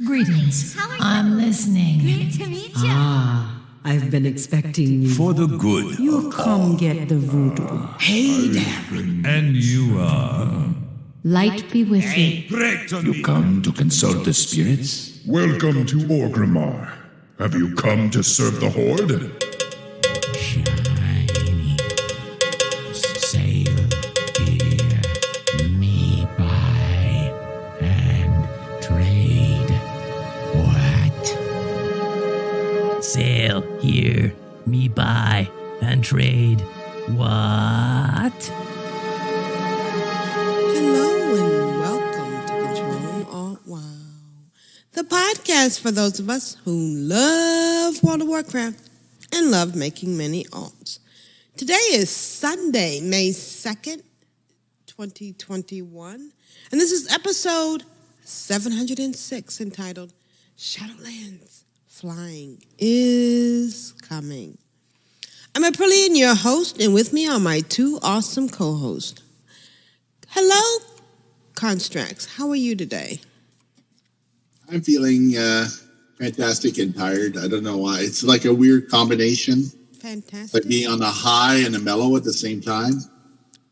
Greetings. I'm listening. Great to meet you. I've been expecting you. For the good. You come get the voodoo. Hey there. And you are? Light be with you. You come to consult the spirits? Welcome to Orgrimmar. Have you come to serve the Horde? Shiny. Sail here. Me buy and trade. What? Sail here, me buy and trade. What? Hello and welcome to Control Alt WoW, the podcast for those of us who love World of Warcraft and love making many alts. Today is Sunday, May 2nd, 2021, and this is episode 706 entitled Shadowlands Flying is Coming. I'm Aprillian, your host, and with me are my two awesome co-hosts. Hello, Constrax. How are you today? I'm feeling fantastic and tired. I don't know why. It's like a weird combination. Fantastic. Like being on the high and the mellow at the same time.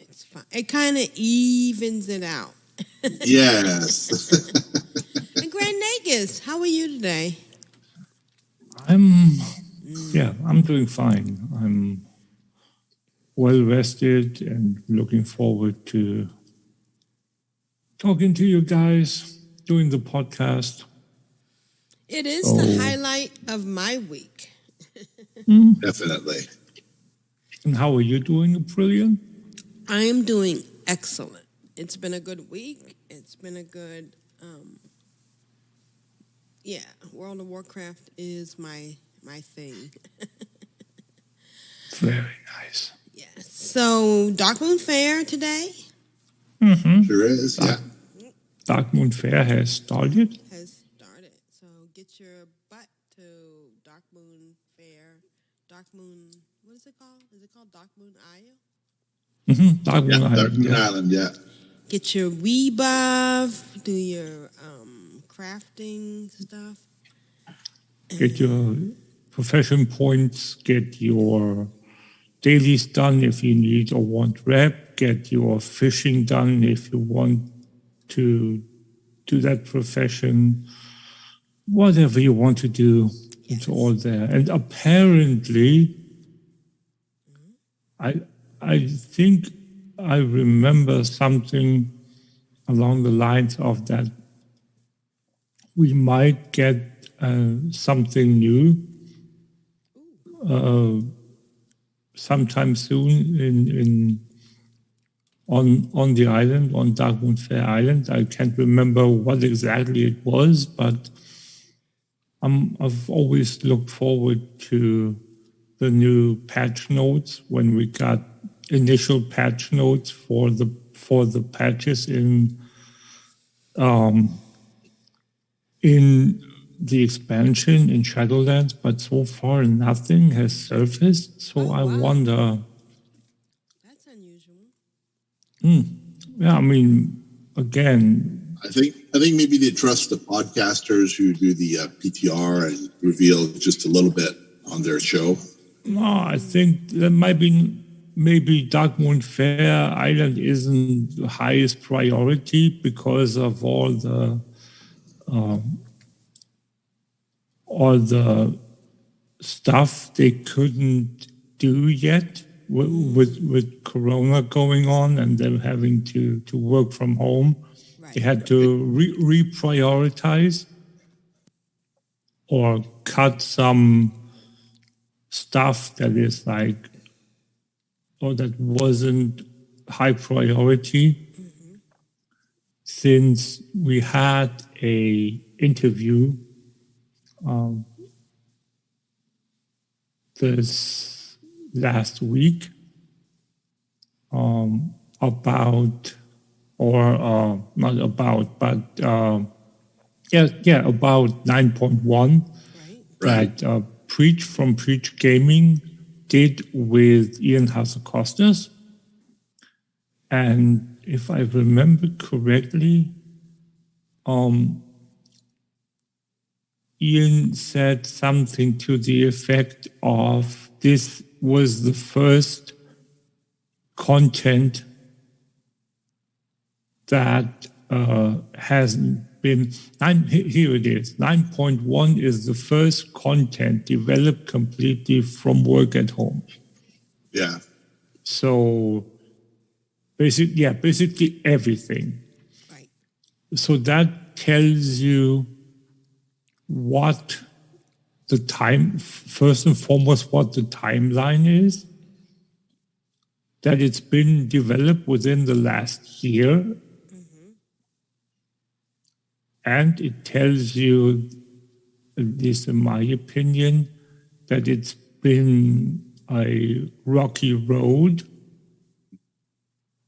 It's fine. It kind of evens it out. Yes. And Grand Nagus, how are you today? I'm doing fine. I'm well rested and looking forward to talking to you guys, doing the podcast. It is the highlight of my week. Definitely. And how are you doing, Aprillian? I am doing excellent. It's been a good week. It's been a good, World of Warcraft is my thing. Very nice. Yes. So, Darkmoon Fair today Sure is, yeah. Darkmoon Fair has started. So, get your butt to Darkmoon Fair. Darkmoon, what is it called? Is it called Darkmoon Isle? Darkmoon Yeah, Island. Darkmoon Island, yeah. Get your wee buff, do your crafting stuff. Get your profession points, get your dailies done if you need or want rep, get your fishing done if you want to do that profession. Whatever you want to do, it's all there. And apparently, I think I remember something along the lines of that we might get something new sometime soon on the island, on Darkmoon Fair Island. I can't remember what exactly it was, but I've always looked forward to the new patch notes when we got initial patch notes for the patches in the expansion in Shadowlands, but so far nothing has surfaced. So I wonder. That's unusual. Yeah, I mean, again, I think maybe they trust the podcasters who do the PTR and reveal just a little bit on their show. no, I think that might be maybe Darkmoon Fair Island isn't the highest priority because of all the stuff they couldn't do yet with Corona going on and them having to work from home. Right. They had to reprioritize or cut some stuff that is like, or that wasn't high priority. Since we had a interview this last week about, or not about, but about 9.1 that Preach from Preach Gaming did with Ian Hazacostas. And if I remember correctly, Ian said something to the effect of this was the first content that hasn't been, here it is, 9.1 is the first content developed completely from work at home. Yeah. So basically everything. Right. So that tells you what the time, first and foremost, what the timeline is, that it's been developed within the last year. And it tells you, at least in my opinion, that it's been a rocky road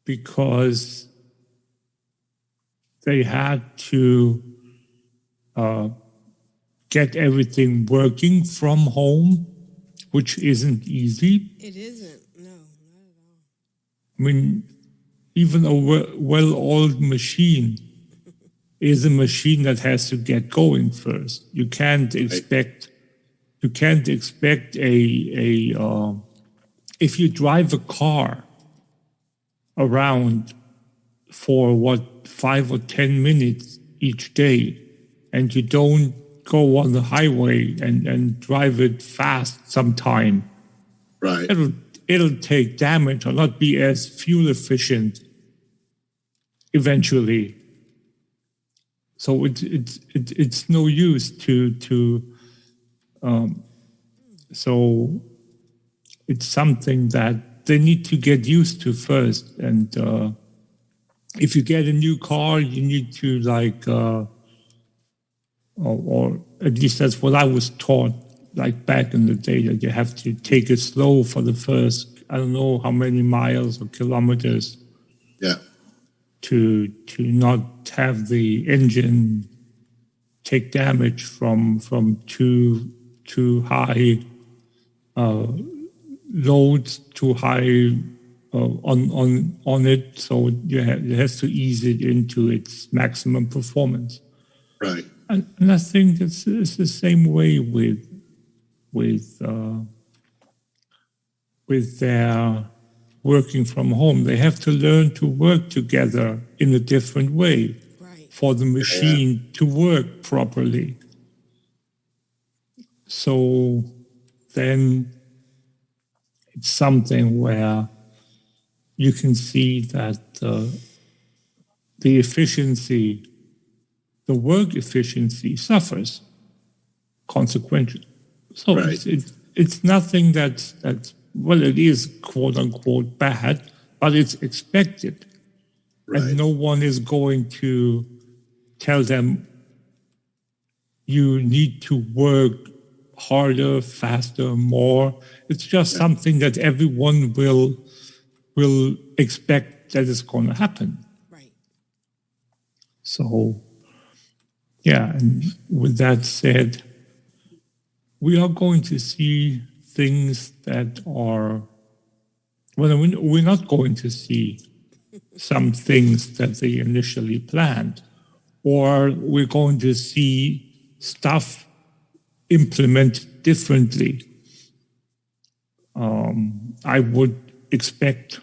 because they had to get everything working from home, which isn't easy. It isn't. No, not at all. I mean, even a well-oiled machine is a machine that has to get going first. You can't expect if you drive a car around for 5 or 10 minutes each day, and you don't go on the highway and drive it fast sometime, right? It'll take damage or not be as fuel efficient eventually. So it's no use so it's something that they need to get used to first. And if you get a new car, you need to or at least that's what I was taught, like back in the day, that you have to take it slow for the first, I don't know how many miles or kilometers. Yeah. To not have the engine take damage from too high loads, too high on it, so it has to ease it into its maximum performance. Right. And I think it's the same way with their working from home. They have to learn to work together in a different way for the machine to work properly. So then it's something where you can see that the efficiency, the work efficiency suffers consequently. So it's nothing that's well, it is quote unquote bad, but it's expected. Right. And no one is going to tell them you need to work harder, faster, more. It's just something that everyone will expect that is going to happen. Right. So, yeah, and with that said, we are going to see things that are, well, we're not going to see some things that they initially planned, or we're going to see stuff implemented differently. I would expect, I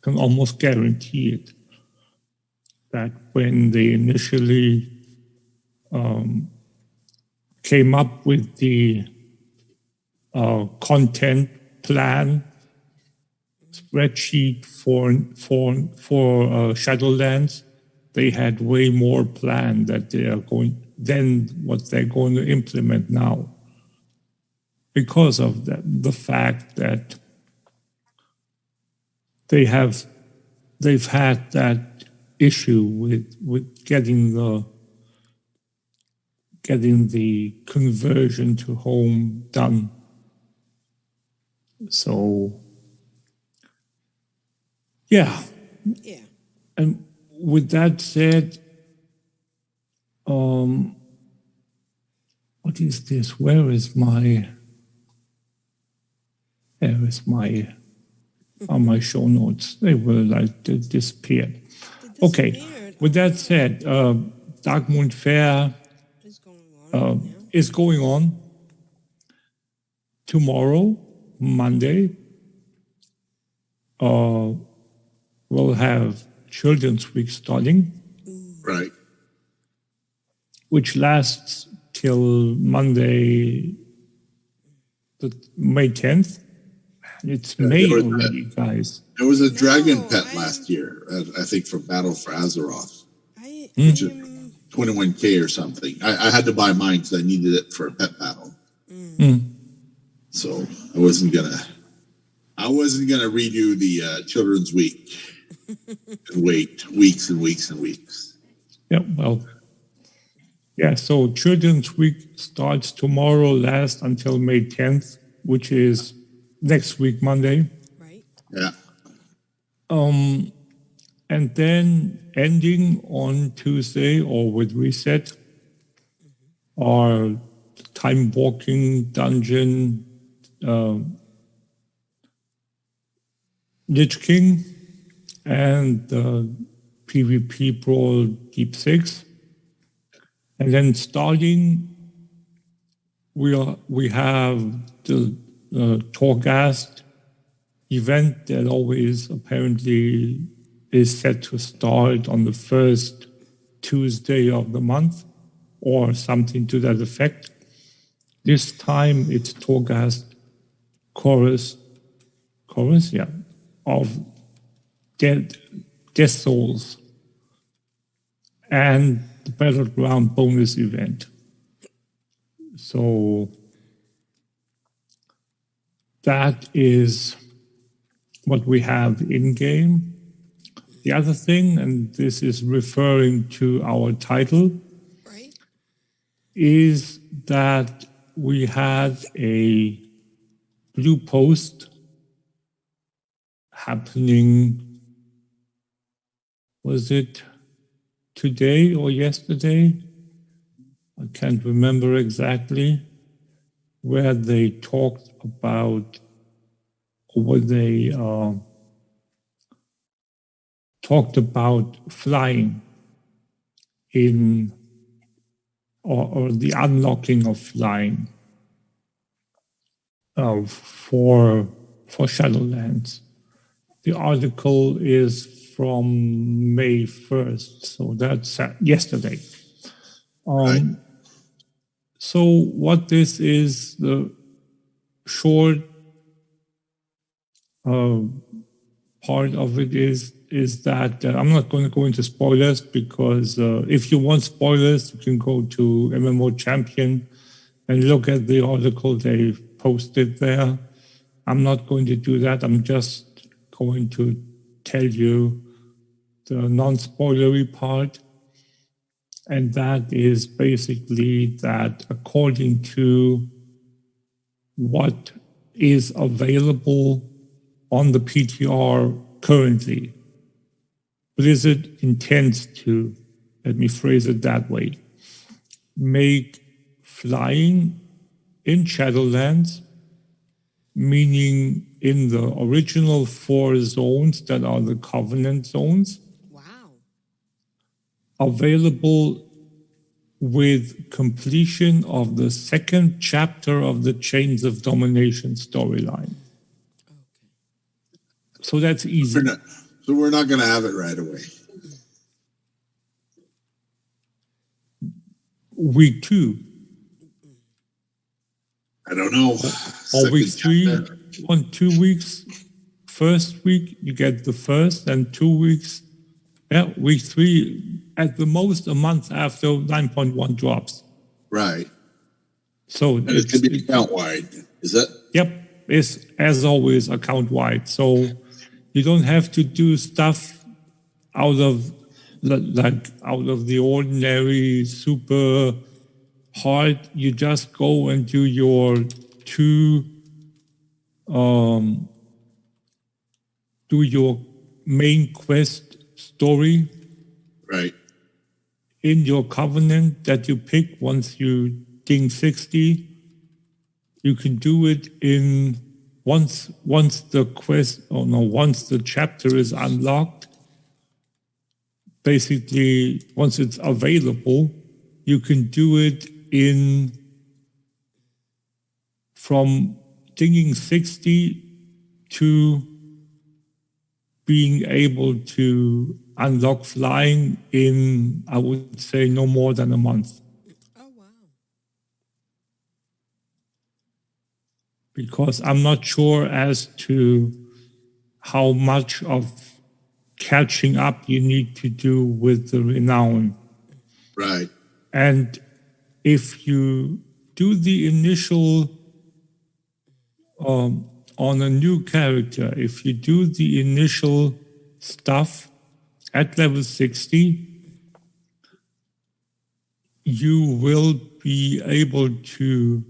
can almost guarantee it, that when they initially came up with the content plan spreadsheet for Shadowlands, they had way more planned that they are going than what they're going to implement now, because of the fact that they've had that issue with getting the conversion to home done. So, yeah. And with that said, what is this? Where is my my show notes? They were they disappeared. Okay. With that said, Dark Moon Fair is going on. Tomorrow, Monday, we'll have Children's Week starting. Right. Which lasts till Monday, May 10th. It's May already, guys. There was a dragon pet last year, I think, for Battle for Azeroth, which is 21K or something. I had to buy mine because I needed it for a pet battle. So I wasn't gonna redo the Children's Week and wait weeks and weeks and weeks. Yeah, well, yeah. So Children's Week starts tomorrow, lasts until May 10th, which is next week, Monday. Right. Yeah. And then ending on Tuesday or with Reset are Time Walking Dungeon, Lich King, and PvP Brawl Deep 6. And then starting, we have the Torghast event that always apparently is set to start on the first Tuesday of the month or something to that effect. This time it's Torghast chorus, yeah, of Death Souls and the Battleground bonus event. So that is what we have in-game. The other thing, and this is referring to our title, Right. is that we had a blue post happening, was it today or yesterday? I can't remember exactly, where they talked about, or where they talked about flying in, or the unlocking of flying for Shadowlands. The article is from May 1st, so that's yesterday. Right. So what this is, the short part of it is that I'm not going to go into spoilers because if you want spoilers, you can go to MMO Champion and look at the article they posted there. I'm not going to do that. I'm just going to tell you the non-spoilery part. And that is basically that according to what is available on the PTR currently, Blizzard intends to, let me phrase it that way, make flying in Shadowlands, meaning in the original 4 zones that are the Covenant zones, Wow. available with completion of the 2nd chapter of the Chains of Domination storyline. So that's easy. So we're not going to have it right away. Week 2. I don't know. Or week 3, chapter. 2 weeks. First week, you get the first, and 2 weeks. Yeah, week 3, at the most a month after 9.1 drops. Right. So And it's going to be account wide. Is that? Yep, it's as always account wide. So you don't have to do stuff out of the ordinary, super hard. You just go and do your 2, do your main quest story. Right. In your covenant that you pick once you ding 60. You can do it in once the quest, once the chapter is unlocked. Basically, once it's available, you can do it in from thinking 60 to being able to unlock flying in, I would say, no more than a month. Oh, wow. Because I'm not sure as to how much of catching up you need to do with the renown. Right. And if you do the initial on a new character, if you do the initial stuff at level 60, you will be able to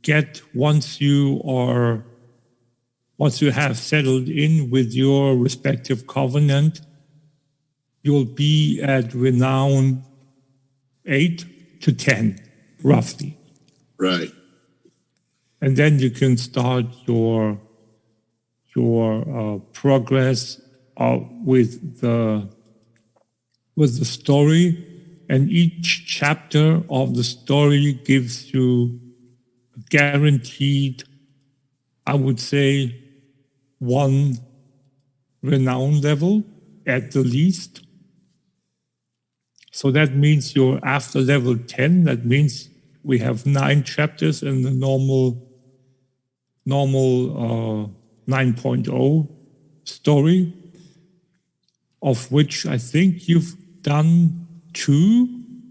get, once you have settled in with your respective covenant, you'll be at renown 8 to 10, roughly. Right. And then you can start your progress with the story, and each chapter of the story gives you guaranteed, I would say, 1 renown level at the least. So that means you're after level 10. That means we have 9 chapters in the normal 9.0 story, of which I think you've done 2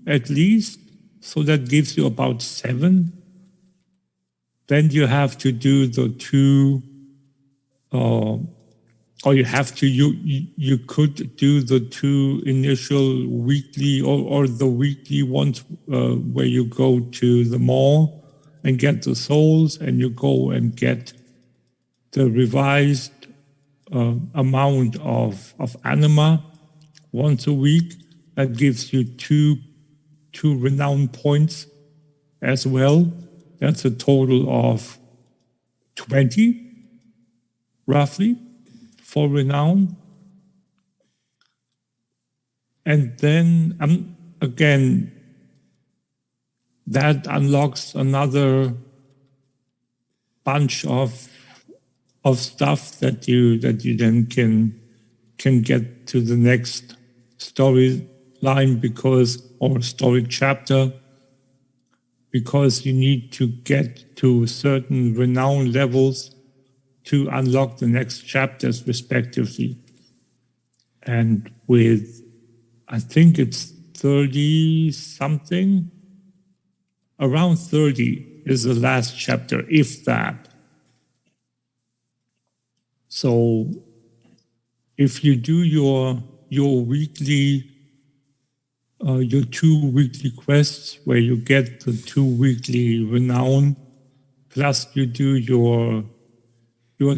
at least. So that gives you about 7. Then you have to do the 2, or you could do the 2 initial weekly or the weekly ones where you go to the mall and get the souls, and you go and get the revised amount of anima once a week. That gives you two renown points as well. That's a total of 20, roughly, for renown. And then, again, that unlocks another bunch of stuff that you then can get to the next storyline or story chapter, because you need to get to certain renown levels to unlock the next chapters respectively. And with, I think it's 30 something, around 30 is the last chapter, if that. So if you do your weekly, your 2 weekly quests where you get the 2 weekly renown, plus you do your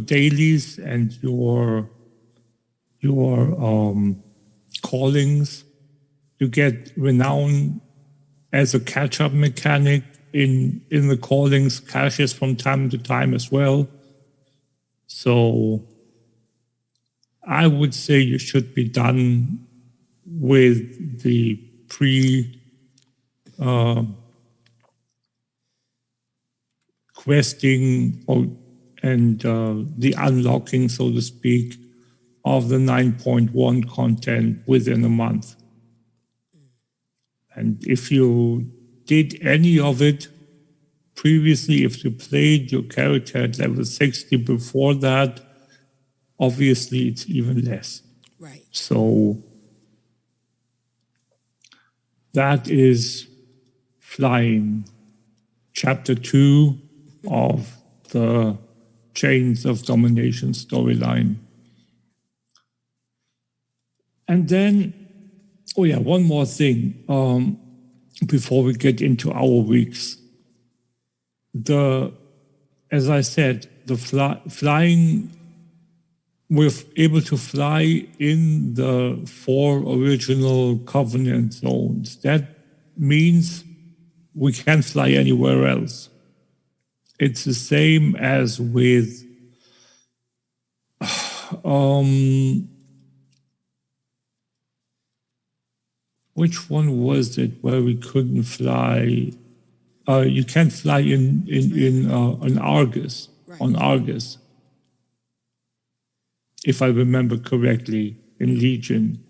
dailies and your callings, you get renown as a catch-up mechanic in the callings, caches from time to time as well. So I would say you should be done with the questing and the unlocking, so to speak, of the 9.1 content within a month. And if you did any of it previously, if you played your character at level 60 before that, obviously it's even less. Right. So that is Flying, Chapter 2 of the Chains of Domination storyline. And then, one more thing before we get into our weeks. As I said, the flying, we're able to fly in the 4 original Covenant zones. That means we can't fly anywhere else. It's the same as with which one was it where we couldn't fly You can't fly in Argus, Right. on Argus, if I remember correctly, in Legion.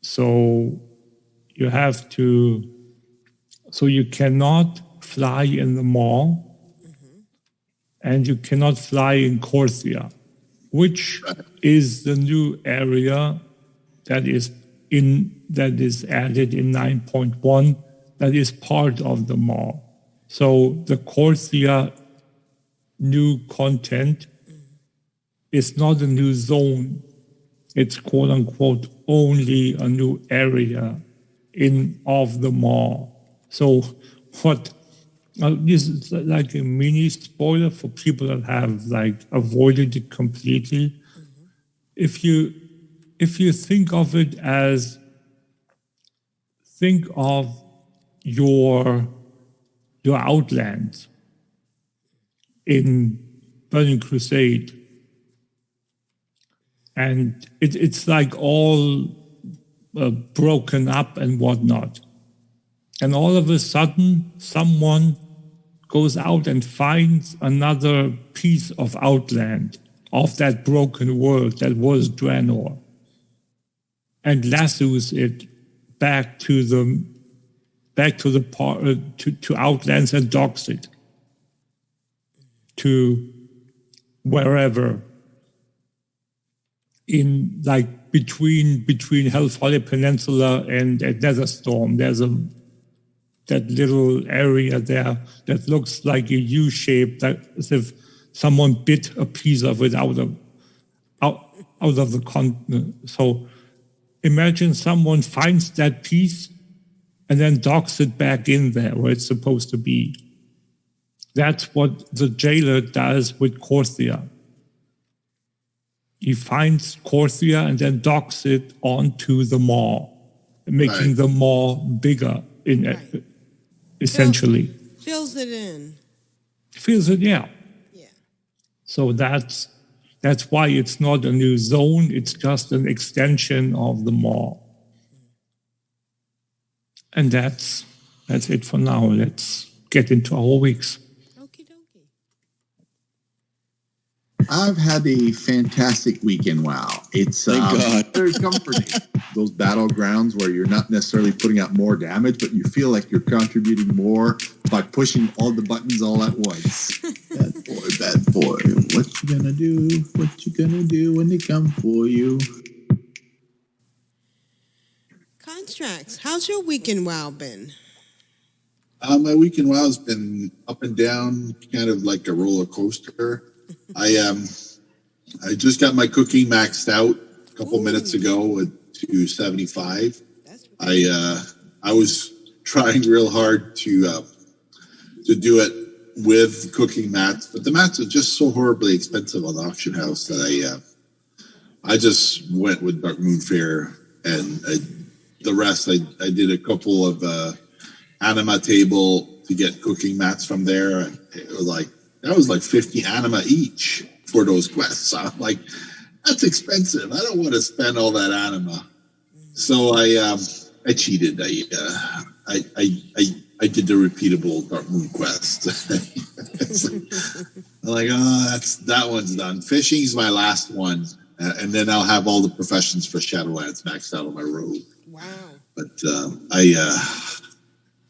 So you have to, so you cannot fly in the mall, and you cannot fly in Corsia, which is the new area that is added in 9.1 that is part of the mall. So the Corsia new content is not a new zone. It's quote unquote only a new area of the mall. So what this is like a mini spoiler for people that have like avoided it completely. If you think of it as, think of your Outlands in Burning Crusade, and it's like all broken up and whatnot. And all of a sudden, someone goes out and finds another piece of Outland, of that broken world that was Draenor, and lassos it back to Outlands and docks it to wherever in like between Hellfire Peninsula and Netherstorm. There's that little area there that looks like a U shape, that as if someone bit a piece of it out of the continent. So imagine someone finds that piece and then docks it back in there where it's supposed to be. That's what the jailer does with Corsia. He finds Corsia and then docks it onto the mall, making the mall bigger essentially. Fills it in. Fills it, yeah. Yeah. So that's why it's not a new zone, it's just an extension of the mall. And that's it for now. Let's get into our weeks. Okie dokie. I've had a fantastic weekend. Wow. It's very comforting. Those battlegrounds where you're not necessarily putting out more damage, but you feel like you're contributing more by pushing all the buttons all at once. Bad boy. What you gonna do? What you gonna do when they come for you? Contracts. How's your weekend WoW been? My weekend WoW has been up and down, kind of like a roller coaster. I just got my cooking maxed out a couple minutes ago at 275. I was trying real hard to do it with cooking mats, but the mats are just so horribly expensive on the auction house that I just went with Dark Moon Fair, and the rest I did a couple of anima table to get cooking mats from there, and it was like that was like 50 anima each for those quests. So I'm like, that's expensive. I don't want to spend all that anima. So I cheated. I did the repeatable Dark Moon quest. I'm like, that one's done. Fishing's my last one, and then I'll have all the professions for Shadowlands maxed out on my road. Wow. But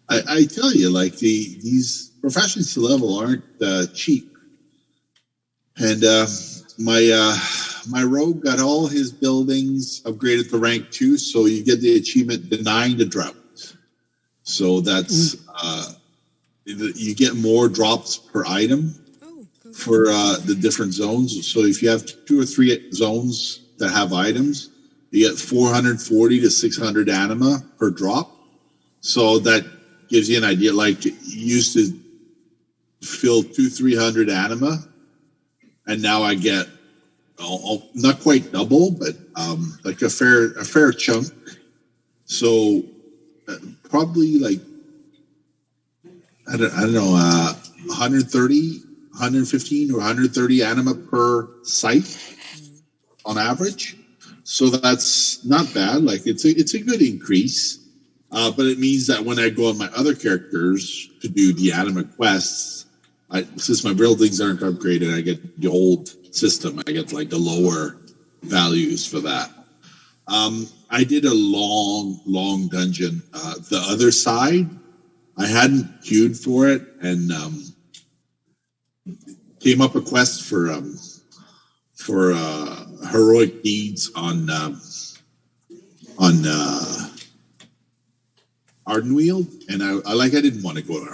I tell you, like these professions to level aren't cheap. And my rogue got all his buildings upgraded to rank 2, so you get the achievement Denying the Drought. So that's you get more drops per item for the different zones. So if you have 2 or 3 zones that have items, you get 440 to 600 anima per drop. So that gives you an idea. Like you used to fill 200-300 anima, and now I get not quite double, but like a fair chunk. So probably like I don't know 130, 115 or 130 anima per site on average. So that's not bad. Like it's a good increase. But it means that when I go on my other characters to do the anima quests, since my buildings aren't upgraded, I get the old system. I get like the lower values for that. I did a long dungeon. The other side, I hadn't queued for it, and came up a quest for heroic deeds on Ardenweald, and I didn't want to go to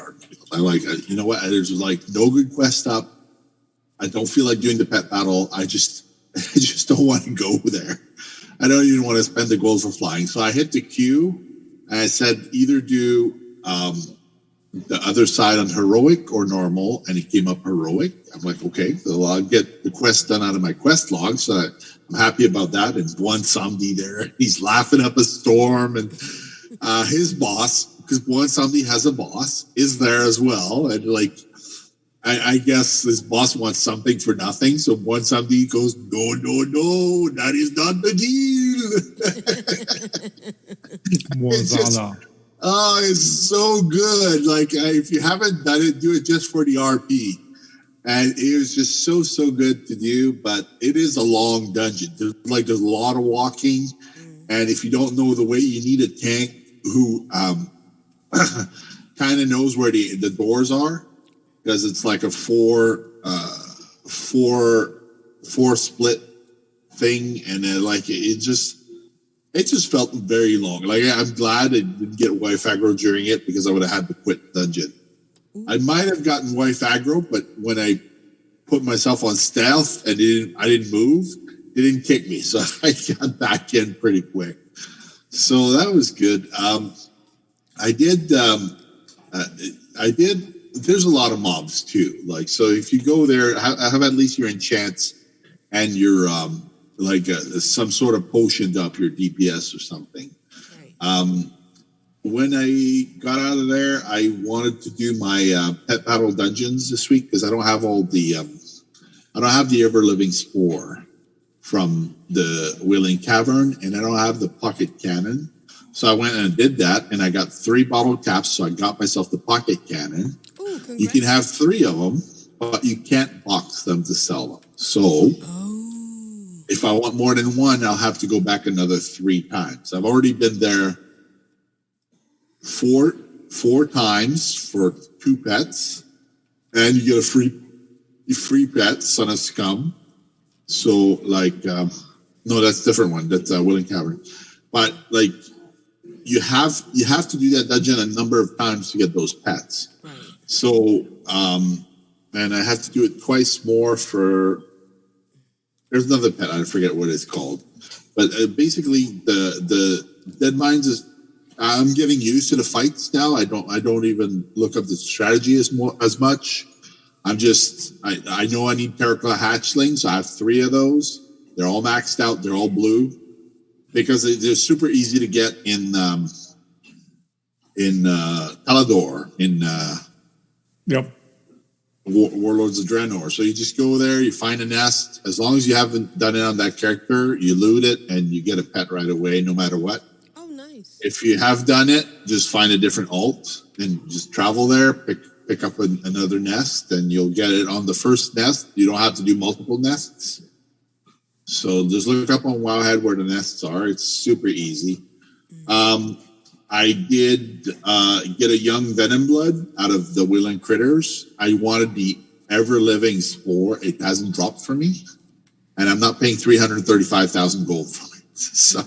Ardenweald. You know what? There's like no good quest up. I don't feel like doing the pet battle. I just don't want to go there. I don't even want to spend the gold for flying. So I hit the queue, and I said either do the other side on heroic or normal, and it came up heroic. I'm like, okay, so I'll get the quest done out of my quest log, so I'm happy about that. And one somebody there, he's laughing up a storm, and his boss, because one somebody has a boss, is there as well, and like I guess this boss wants something for nothing, so one somebody goes, no, that is not the deal. It's so good. Like, if you haven't done it, do it just for the RP. And it was just so good to do, but it is a long dungeon. There's a lot of walking, and if you don't know the way, you need a tank who kind of knows where the doors are, because it's like a four split thing, and it just felt very long. Like, I'm glad I didn't get wife aggro during it, because I would have had to quit dungeon. I might have gotten wife aggro, but when I put myself on stealth and I didn't move, it didn't kick me, so I got back in pretty quick. So that was good. I did. There's a lot of mobs too. Like, so if you go there, have at least your enchants and your some sort of potion up your DPS or something. Right. When I got out of there, I wanted to do my pet battle dungeons this week, because I don't have all the I don't have the ever living spore from the Wailing Cavern, and I don't have the pocket cannon. So I went and did that, and I got 3 bottle caps. So I got myself the pocket cannon. Ooh, you can have 3 of them, but you can't box them to sell them. So if I want more than 1, I'll have to go back another 3 times. I've already been there 4 times for 2 pets, and you get a free pet, Son of Scum. So no, that's a different one. That's Wailing Cavern. But like, you have to do that dungeon a number of times to get those pets. Right. So and I have to do it twice more for. There's another pet, I forget what it's called, but basically the dead mines is. I'm getting used to the fights now. I don't even look up the strategy as much. I know I need terracotta hatchlings. I have 3 of those. They're all maxed out. They're all blue, because they're super easy to get in Talador Yep. Warlords of Draenor. So you just go there, you find a nest. As long as you haven't done it on that character, you loot it and you get a pet right away, no matter what. Oh, nice. If you have done it, just find a different alt and just travel there, pick up another nest, and you'll get it on the first nest. You don't have to do multiple nests. So just look up on Wowhead where the nests are. It's super easy. I did get a young Venom Blood out of the Wailing Critters. I wanted the ever-living spore. It hasn't dropped for me. And I'm not paying 335,000 gold for it. So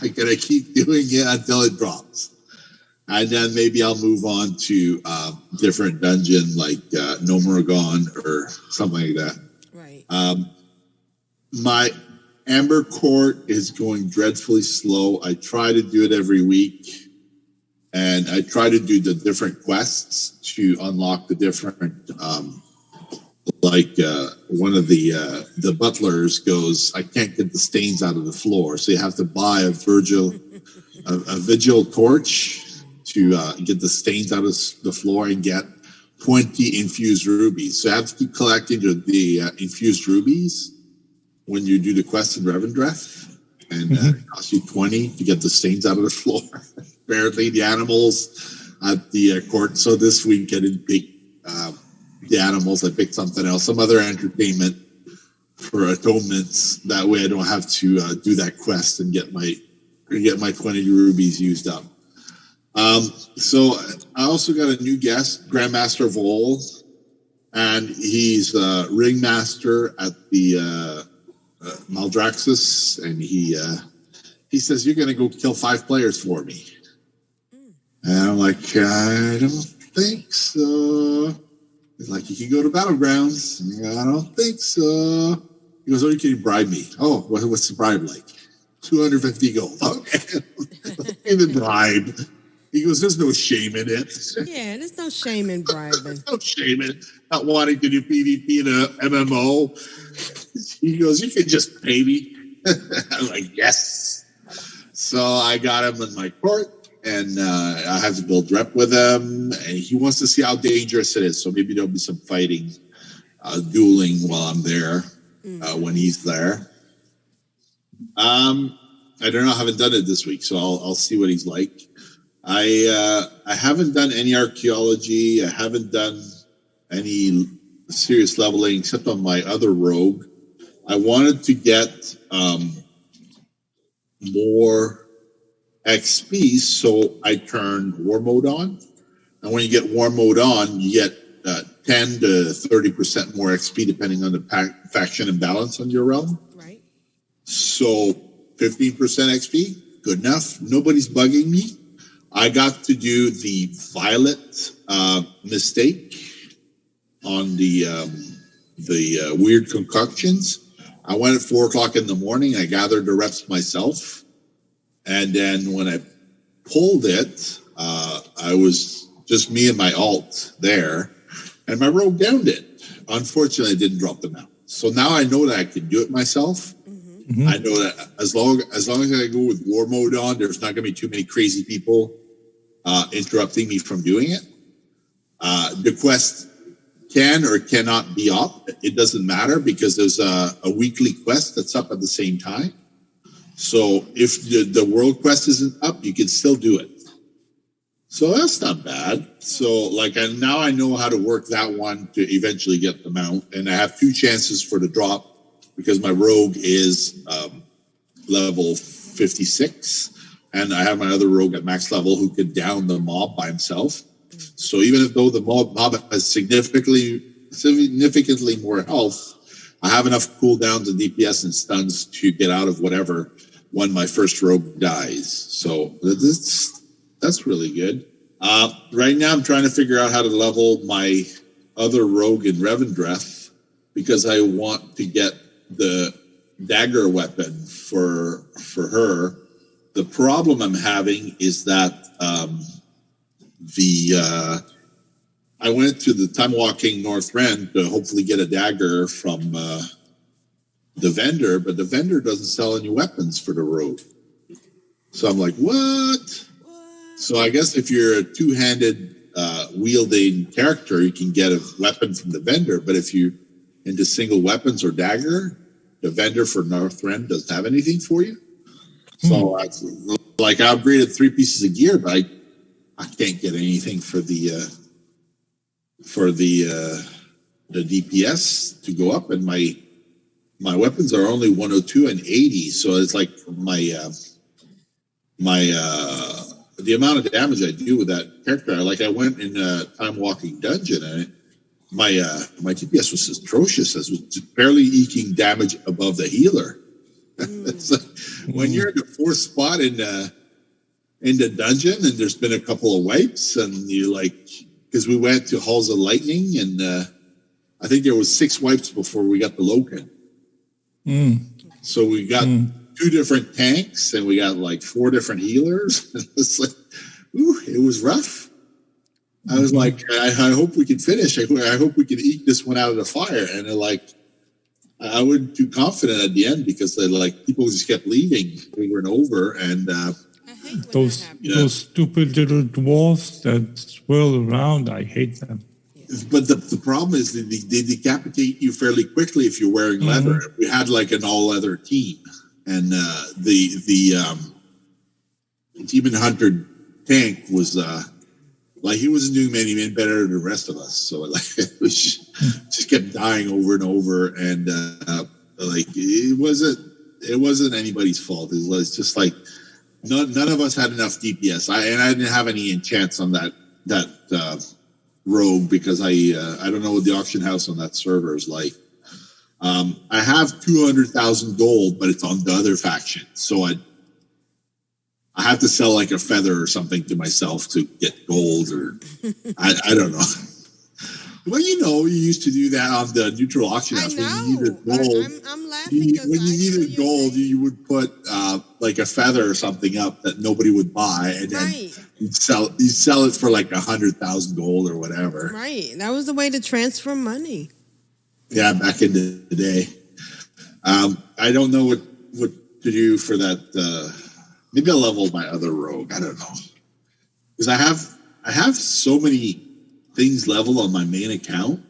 I gotta keep doing it until it drops. And then maybe I'll move on to different dungeon like No Morrigan or something like that. Right. My Amber Court is going dreadfully slow. I try to do it every week, and I try to do the different quests to unlock the different. One of the butlers goes, I can't get the stains out of the floor, so you have to buy a vigil torch to get the stains out of the floor and get 20 infused rubies. So I have to keep collecting the infused rubies when you do the quest in Revendreth. and it costs you 20 to get the stains out of the floor. Apparently, the animals at the court. So this week I didn't pick the animals. I picked something else, some other entertainment for atonements. That way, I don't have to do that quest and get my 20 rubies used up. So I also got a new guest, Grandmaster Vol, and he's ringmaster at the Maldraxxus, and he says, you're going to go kill 5 players for me. And I'm like, I don't think so. He's like, you can go to Battlegrounds. I don't think so. He goes, oh, you can bribe me. Oh, what's the bribe like? 250 gold. Okay. Even bribe. He goes, there's no shame in it. Yeah, there's no shame in bribing. There's no shame in not wanting to do PvP in a MMO. He goes, you can just pay me. I'm like, yes. So I got him in my court, and I have to build rep with him, and he wants to see how dangerous it is. So maybe there'll be some fighting, dueling while I'm there, when he's there. I don't know. I haven't done it this week, so I'll see what he's like. I haven't done any archaeology. I haven't done any serious leveling except on my other rogue. I wanted to get more XP, so I turned war mode on. And when you get war mode on, you get 10 to 30% more XP depending on the faction and balance on your realm. Right. So 15% XP, good enough. Nobody's bugging me. I got to do the violet mistake on the weird concoctions. I went at 4:00 in the morning. I gathered the reps myself. And then when I pulled it, I was just me and my alt there. And my rogue downed it. Unfortunately, I didn't drop them out. So now I know that I can do it myself. I know that as long as I go with war mode on, there's not going to be too many crazy people interrupting me from doing it. The quest can or cannot be up. It doesn't matter because there's a weekly quest that's up at the same time. So if the world quest isn't up, you can still do it. So that's not bad. So now I know how to work that one to eventually get the mount. And I have 2 chances for the drop because my rogue is level 56. And I have my other rogue at max level who could down the mob by himself. So even though the mob has significantly more health, I have enough cooldowns and DPS and stuns to get out of whatever when my first rogue dies. So that's really good. Right now I'm trying to figure out how to level my other rogue in Revendreth because I want to get the dagger weapon for her. The problem I'm having is that I went to the Time Walking North Rend to hopefully get a dagger from the vendor, but the vendor doesn't sell any weapons for the rogue. So I'm like, what? So I guess if you're a 2-handed wielding character, you can get a weapon from the vendor, but if you're into single weapons or dagger, the vendor for North Rend doesn't have anything for you. So I upgraded 3 pieces of gear, but I can't get anything for the DPS to go up, and my weapons are only 102 and 80. So it's like the amount of damage I do with that character. I went in a Time Walking dungeon, and my DPS was atrocious. I was just barely eking damage above the healer. It's like when you're in the 4th spot in the dungeon, and there's been a couple of wipes, and you because we went to Halls of Lightning, and I think there was 6 wipes before we got the Loken. So we got 2 different tanks, and we got 4 different healers. It's like, it was rough. I was like, I hope we can finish. I hope we can eke this one out of the fire. And I wasn't too confident at the end because people just kept leaving over and over, and those stupid little dwarfs that swirl around, I hate them. But the problem is they decapitate you fairly quickly if you're wearing leather. We had an all leather team, and the Demon Hunter tank was like he wasn't doing any better than the rest of us. So like it was just kept dying over and over, and like it wasn't anybody's fault. It was just like none of us had enough DPS. I didn't have any enchants on that rogue because I don't know what the auction house on that server is like. I have 200,000 gold, but it's on the other faction, so I have to sell like a feather or something to myself to get gold, or I don't know. Well, you used to do that on the neutral auction house. I know. When you needed gold, I'm laughing when you needed gold, you would put like a feather or something up that nobody would buy, and then you'd sell it for like 100,000 gold or whatever. Right. That was the way to transfer money. Yeah, back in the day. I don't know what to do for that. Maybe I'll level my other rogue. I don't know, because I have so many things leveled on my main account,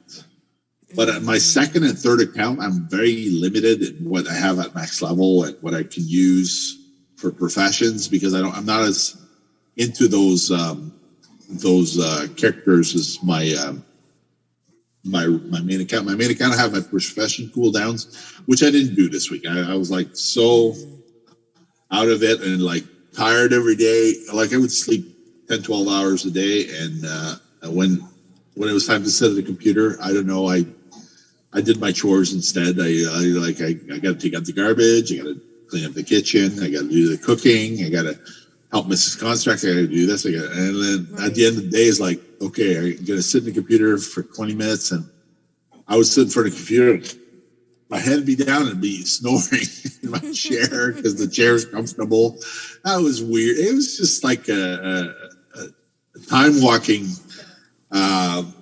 but at my second and third account, I'm very limited in what I have at max level and what I can use for professions, because I'm not as into those characters as my main account. My main account, I have my profession cooldowns, which I didn't do this week. I was like so out of it and like tired every day. Like I would sleep 10, 12 hours a day. And when it was time to sit at the computer, I don't know, I did my chores instead. I got to take out the garbage. I got to clean up the kitchen. I got to do the cooking. I got to help Mrs. Construct. I got to do this. And then at the end of the day, it's like, okay, I'm going to sit in the computer for 20 minutes. And I would sit in front of the computer. My head would be down and be snoring in my chair because the chair is comfortable. That was weird. It was just like a time walking. Time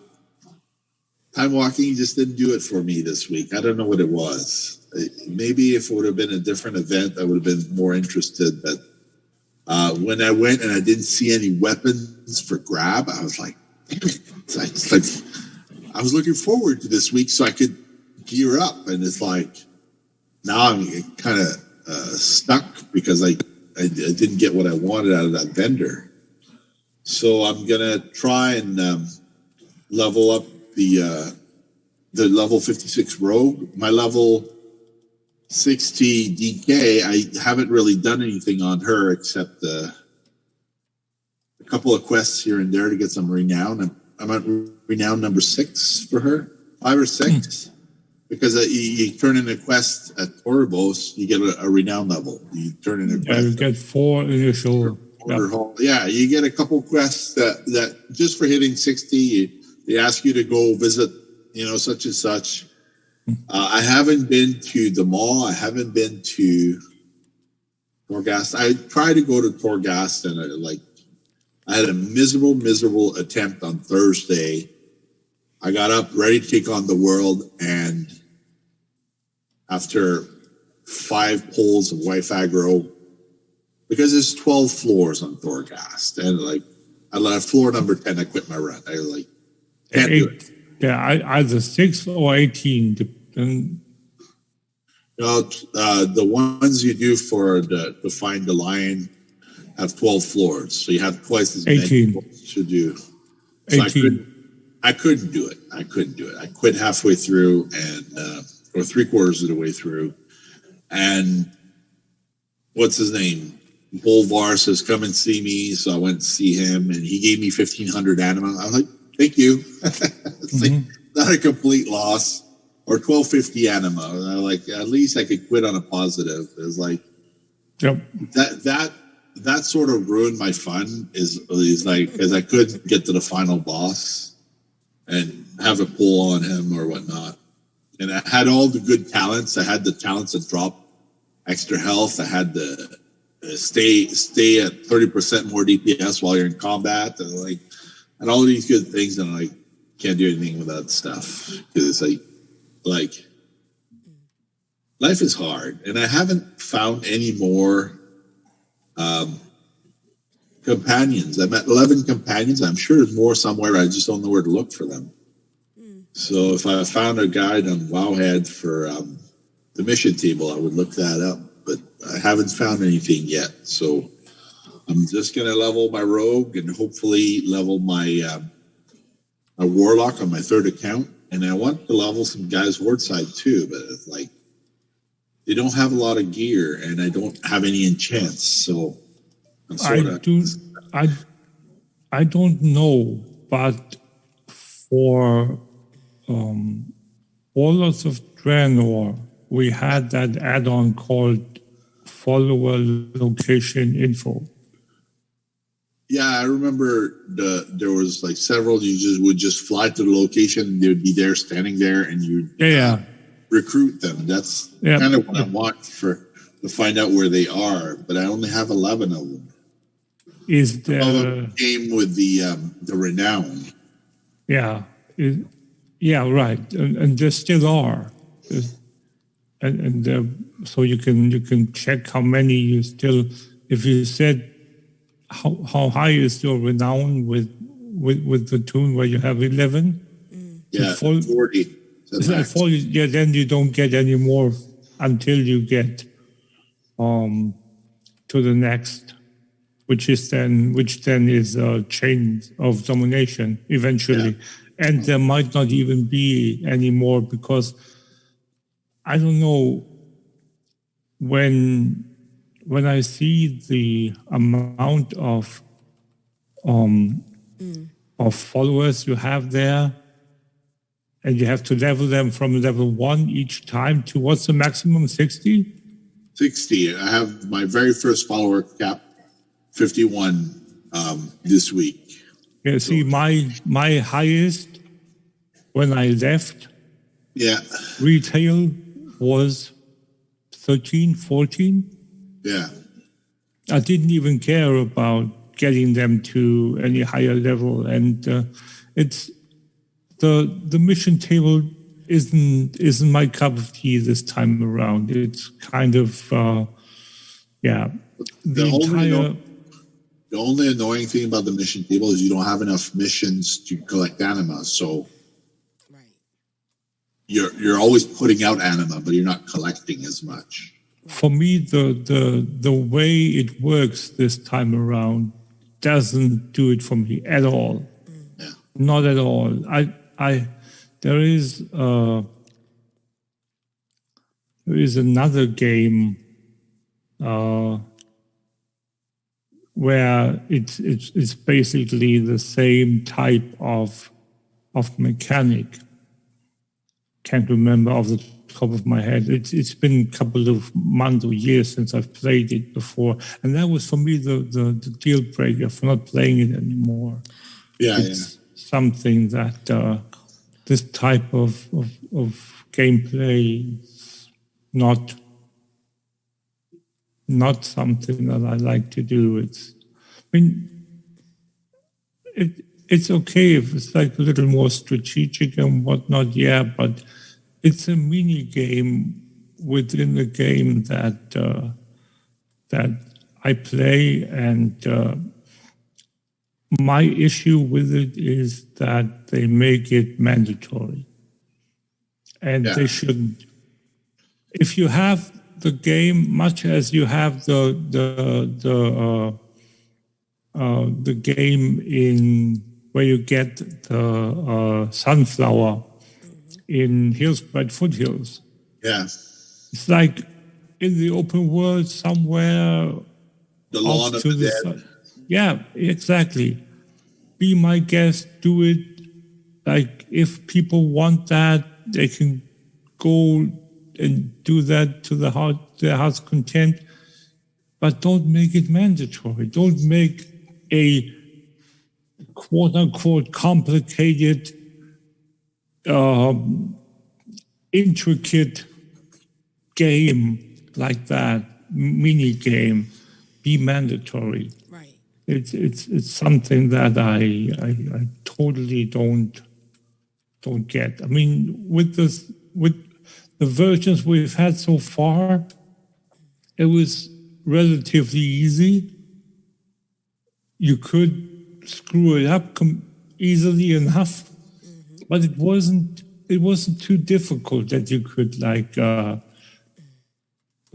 walking just didn't do it for me this week. I don't know what it was. Maybe if it would have been a different event, I would have been more interested. But when I went and I didn't see any weapons for grab, I was like, it's like I was looking forward to this week so I could gear up, and it's like now I'm kind of stuck because I didn't get what I wanted out of that vendor. So I'm gonna try and level up the level 56 rogue. My level 60 DK, I haven't really done anything on her except a couple of quests here and there to get some renown. I'm at renown number 6 for her, 5 or 6. Because you turn in a quest at Toribos, you get a renown level. You turn in a quest. Yeah, you get 4 initial. Yeah, you get a couple quests that just for hitting 60, they ask you to go visit, such and such. I haven't been to the mall. I haven't been to Torghast. I tried to go to Torghast, and I had a miserable attempt on Thursday. I got up ready to take on the world, and after 5 pulls of wife aggro, because there's 12 floors on Torghast, and I left floor number 10, I quit my run. I can't do it. Yeah, either 6 or 18. The ones you do to find the lion have 12 floors, so you have twice as many 18 to do. So 18. I couldn't do it. I quit halfway through, or 3/4 of the way through. And what's his name? Bolvar says, "Come and see me." So I went to see him, and he gave me 1,500 anima. I was like, "Thank you." It's like not a complete loss. Or 1,250 anima. At least I could quit on a positive. It was like, yep. That sort of ruined my fun. Is like, because I couldn't get to the final boss and have a pull on him or whatnot. And I had all the good talents. I had the talents that drop extra health. I had the stay at 30% more DPS while you're in combat, and all these good things. And I can't do anything with that stuff because it's like life is hard, and I haven't found any more companions. I'm at 11 companions. I'm sure there's more somewhere. I just don't know where to look for them. So if I found a guide on Wowhead for the mission table, I would look that up. but I haven't found anything yet. So I'm just going to level my rogue and hopefully level my warlock on my third account. And I want to level some guys horde side too, but it's like they don't have a lot of gear and I don't have any enchants. So I'm I don't know, but for Warlords of Draenor, we had that add-on called Follower Location Info. Yeah, I remember there was like several. You would just fly to the location, and they would be there, standing there, and you recruit them. That's kind of what I want to find out where they are. But I only have 11 of them. Is there a game with the renown? Yeah, right, and there still are, so you can check how many you still. If you said how high is your renown with the tune where you have 11? Yeah, 40. Yeah, then you don't get any more until you get to the next. Which then is a chain of domination eventually. And there might not even be any more because I don't know when I see the amount of followers you have there and you have to level them from level 1 each time to what's the maximum, 60? 60. I have my very first follower cap 51 this week. Yeah, see, my highest when I left retail was 13, 14. Yeah. I didn't even care about getting them to any higher level. And it's the mission table isn't my cup of tea this time around. It's kind of, The only annoying thing about the mission table is you don't have enough missions to collect anima. So you're always putting out anima, but you're not collecting as much. For me, the way it works this time around doesn't do it for me at all. Yeah. Not at all. There is another game where it's basically the same type of mechanic. Can't remember off the top of my head. It's been a couple of months or years since I've played it before, and that was for me the deal breaker for not playing it anymore. It's something that this type of gameplay is not something that I like to do. It's okay if it's like a little more strategic and whatnot, but it's a mini game within the game that I play, and my issue with it is that they make it mandatory, and they shouldn't. If you have the game, much as you have the game in where you get the sunflower in Hillspread Foothills. Yeah, it's like in the open world somewhere. The lawn of the dead. Yeah, exactly. Be my guest. Do it. Like if people want that, they can go and do that to their heart's content, but don't make it mandatory. Don't make a quote-unquote complicated, intricate game like that, mini game, be mandatory. Right. It's something that I totally don't get. I mean, with the versions we've had so far, it was relatively easy. You could screw it up easily enough, but it wasn't too difficult that you could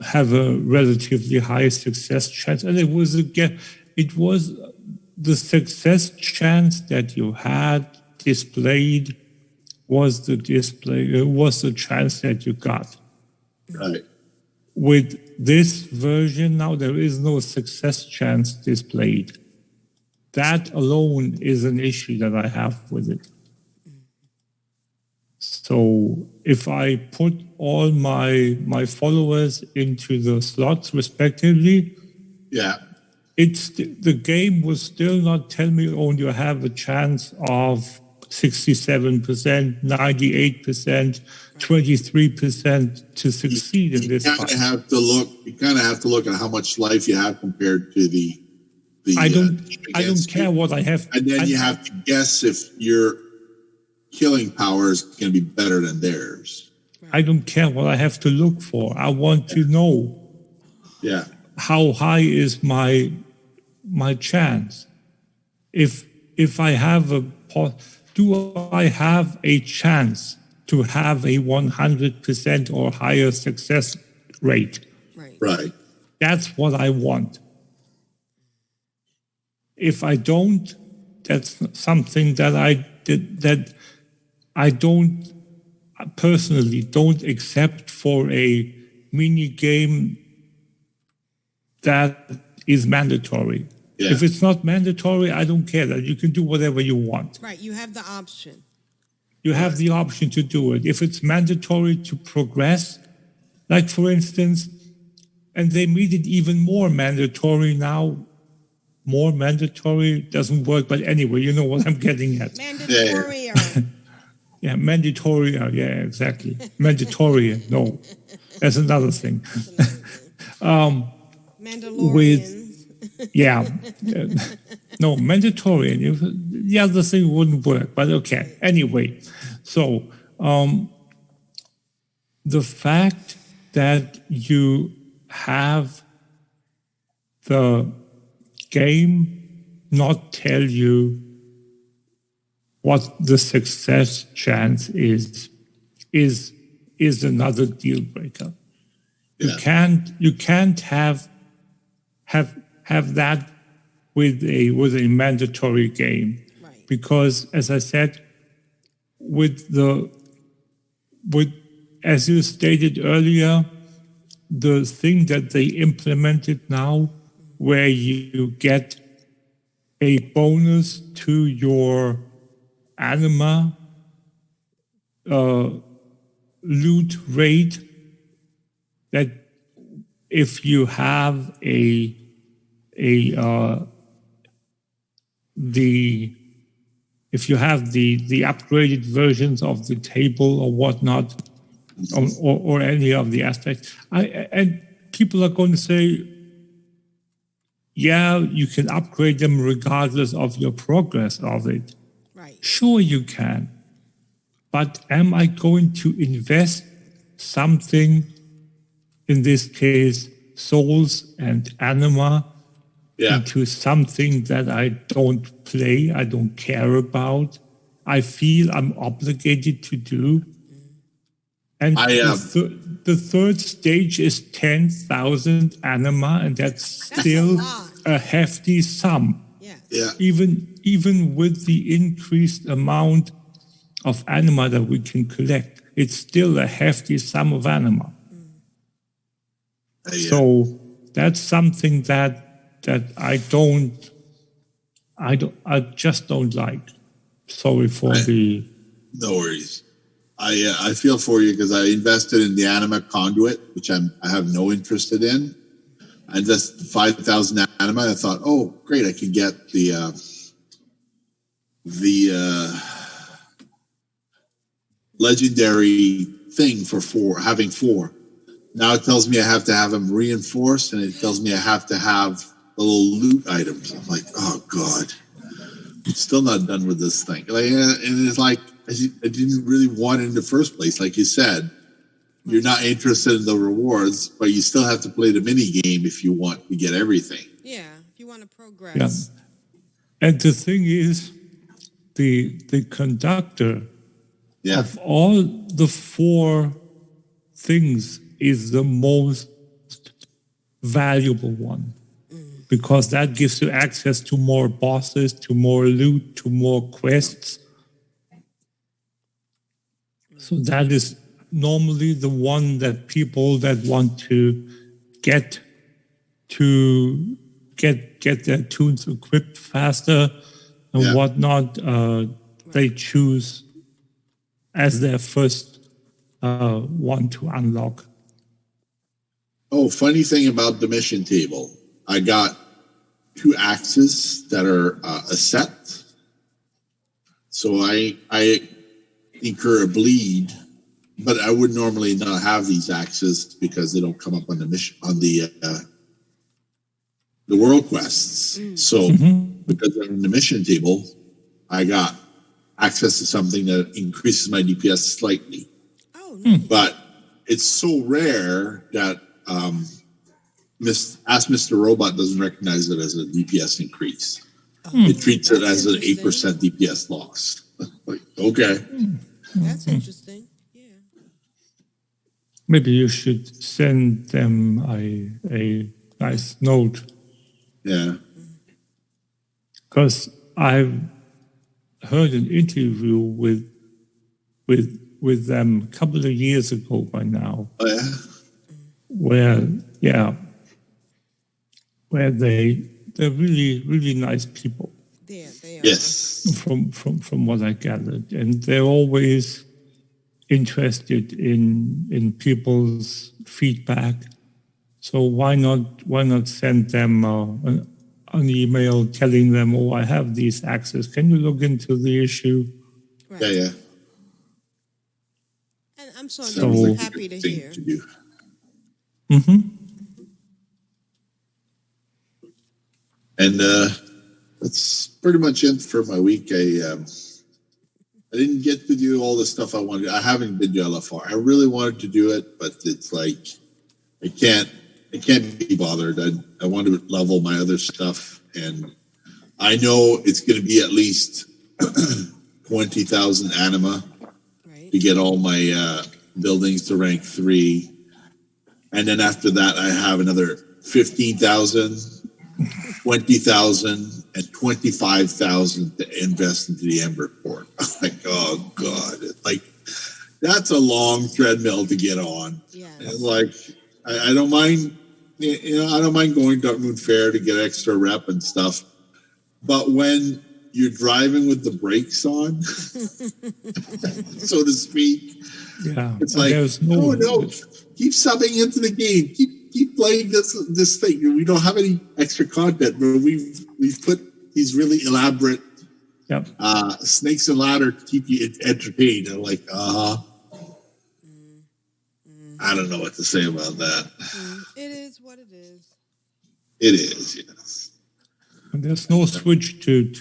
have a relatively high success chance, and it was the success chance that you had displayed was the chance that you got. Right. With this version now, there is no success chance displayed. That alone is an issue that I have with it. So if I put all my followers into the slots respectively, the game will still not tell me, oh, you have a chance of 67%, 98%, 23% to succeed in this fight. You kind of have to look at how much life you have compared to the I don't care what I have. And then you have to guess if your killing power is going to be better than theirs. I don't care what I have to look for. I want to know how high is my chance. If I have do I have a chance to have a 100% or higher success rate? Right. That's what I want. If I don't, that's something that I don't personally don't accept for a mini game that is mandatory. Yeah. If it's not mandatory, I don't care. That you can do whatever you want. Right, you have the option. You have the option to do it. If it's mandatory to progress, like for instance, and they made it even more mandatory now. More mandatory doesn't work, but anyway, you know what I'm getting at. Mandatory. Yeah, mandatory. Yeah, exactly. Mandatory. No, that's another thing. Mandalorians. No, mandatory. The other thing wouldn't work, but okay. Anyway, so the fact that you have the game not tell you what the success chance is another deal breaker. Yeah. You can't have that with a mandatory game, right. Because as I said, as you stated earlier, the thing that they implemented now, where you get a bonus to your anima loot rate, that if you have the upgraded versions of the table or whatnot, or any of the aspects, and people are going to say, yeah, you can upgrade them regardless of your progress of it. Right. Sure you can. But am I going to invest something, in this case, souls and anima, into something that I don't play, I don't care about, I feel I'm obligated to do? And the third stage is 10,000 anima, and that's still a hefty sum. Yeah. Even with the increased amount of anima that we can collect, it's still a hefty sum of anima. So that's something that I just don't like. Sorry for the. No worries. I feel for you because I invested in the anima conduit, which I have no interest in. I invested 5,000 anima. I thought, oh, great, I can get the legendary thing for having 4. Now it tells me I have to have them reinforced, and it tells me I have to have the little loot items. I'm like, oh God, I'm still not done with this thing. And it's like, I didn't really want it in the first place. Like you said, you're not interested in the rewards, but you still have to play the mini game if you want to get everything. Yeah, if you want to progress. Yeah. And the thing is, the conductor of all the 4 things is the most valuable one, because that gives you access to more bosses, to more loot, to more quests. So that is normally the one that people that want to get their tunes equipped faster and whatnot, they choose as their first one to unlock. Oh, funny thing about the mission table. I got 2 axes that are a set. So I incur a bleed, but I would normally not have these axes because they don't come up on the mission, on the world quests. So because I'm in the mission table, I got access to something that increases my DPS slightly. Oh, nice. But it's so rare that Ask Mr. Robot doesn't recognize it as a DPS increase. It treats it as an 8% DPS loss. Like, okay. That's interesting. Yeah. Maybe you should send them a nice note. Yeah. Because I've heard an interview with them a couple of years ago by now. Oh, yeah? Where they're really, really nice people. They are. Yes. From what I gathered. And they're always interested in people's feedback. So why not send them an email telling them, oh, I have these axes. Can you look into the issue? Right. Yeah. And I'm so happy to hear. And that's pretty much it for my week. I didn't get to do all the stuff I wanted. I haven't been to LFR. I really wanted to do it, but it's like I can't be bothered. I want to level my other stuff, and I know it's going to be at least 20,000 anima to get all my buildings to rank 3. And then after that, I have another 15,000, 20,000, and 25,000 to invest into the Ember Port. I'm like, oh God, like that's a long treadmill to get on. Yeah. And like, I don't mind, I don't mind going to Dark Moon Fair to get extra rep and stuff. But when you're driving with the brakes on, so to speak, it's like, no, keep subbing into the game. Keep playing this thing. We don't have any extra content, but we've put these really elaborate snakes and ladder to keep you entertained. And like, I don't know what to say about that. It is what it is. It is, yes. And there's no switch to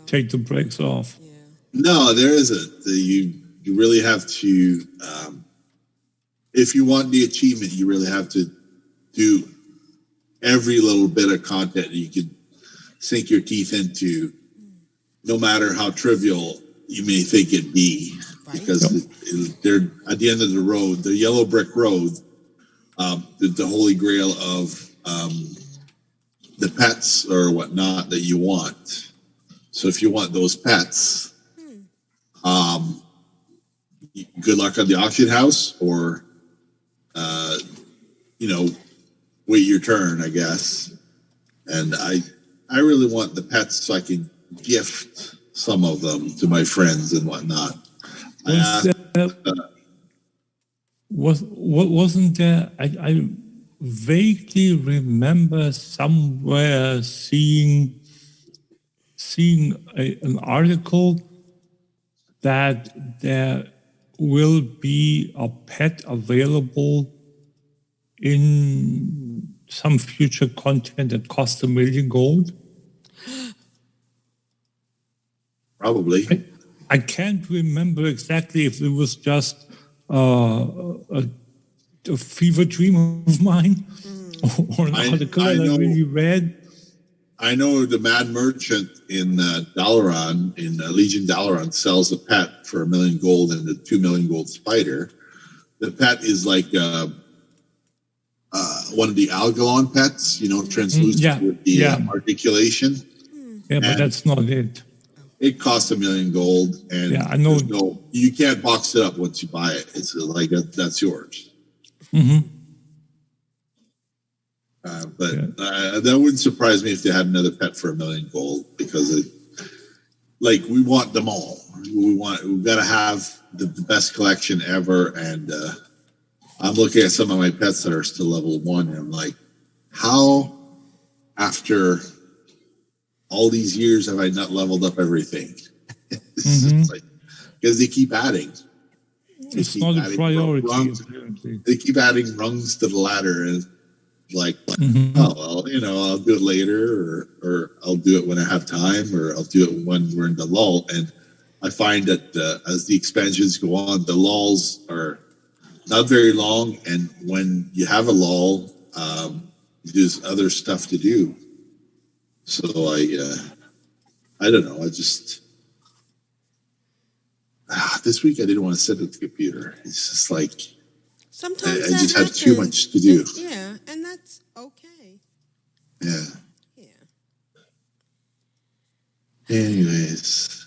take the brakes off. Yeah. No, there isn't. You really have to. If you want the achievement, you really have to do every little bit of content you could sink your teeth into, no matter how trivial you may think it be, because they're at the end of the road, the yellow brick road, the holy grail of the pets or whatnot that you want. So if you want those pets, good luck on the auction house, or wait your turn, I guess. And I really want the pets so I can gift some of them to my friends and whatnot. Wasn't there? I vaguely remember somewhere seeing an article that there will be a pet available in some future content that costs $1 million gold. Probably. I can't remember exactly if it was just a fever dream of mine or an article that I really read. I know the Mad Merchant in Dalaran, in Legion Dalaran, sells a pet for $1 million gold and a $2 million gold spider. The pet is like one of the Algalon pets, translucent with the articulation. Yeah, but that's not it. It costs $1 million gold, and I know. You can't box it up once you buy it. It's like that's yours. Mm-hmm. But that wouldn't surprise me if they had another pet for $1 million gold, because we want them all. We've got to have the best collection ever. And I'm looking at some of my pets that are still level 1, and I'm like, how after all these years have I not leveled up everything? Because they keep adding. It's not a priority. They keep adding rungs to the ladder, and I'll do it later, or I'll do it when I have time, or I'll do it when we're in the lull. And I find that as the expansions go on, the lulls are not very long, and when you have a lull, there's other stuff to do. So I don't know. I just this week I didn't want to sit at the computer. It's just like sometimes I just had too much to do. Yeah, and that's okay. Yeah. Anyways,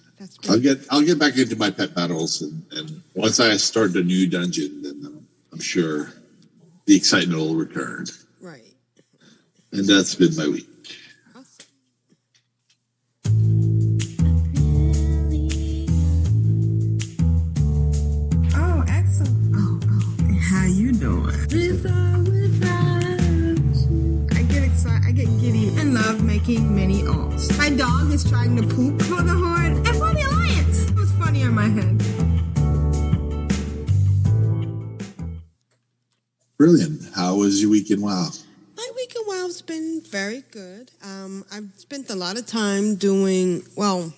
I'll get back into my pet battles, and once I start a new dungeon, then I'm sure the excitement will return. Right. And that's been my week. Oh, excellent. Oh, how you doing? I get excited, I get giddy, and love making many alts. My dog is trying to poop for the Horde and for the Alliance. It was funny in my head. Brilliant. How was your week in WoW? My week in WoW's been very good. I've spent a lot of time doing, I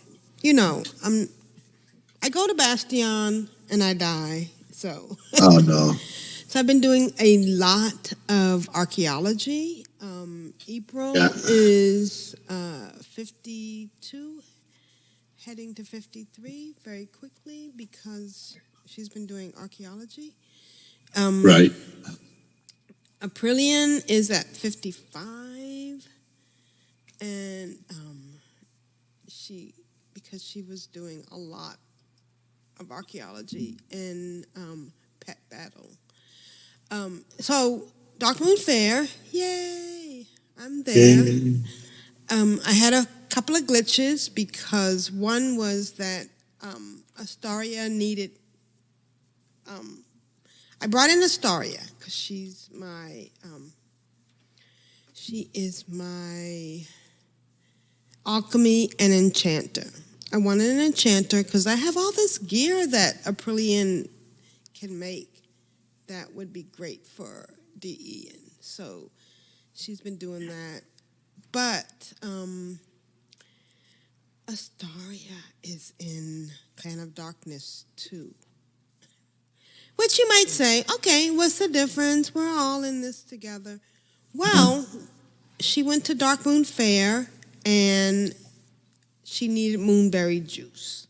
go to Bastion and I die, so. Oh, no. So I've been doing a lot of archaeology. April is 52, heading to 53 very quickly because she's been doing archaeology. Right. Aprillian is at 55, and because she was doing a lot of archaeology in Pet Battle. So Dark Moon Fair, yay! I'm there. I had a couple of glitches because one was that Astaria needed. I brought in Astaria because she is my alchemy and enchanter. I wanted an enchanter because I have all this gear that Aprillian can make that would be great for DE. And so she's been doing that. But Astaria is in Clan of Darkness 2. Which you might say, okay, what's the difference? We're all in this together. Well, she went to Dark Moon Fair, and she needed moonberry juice.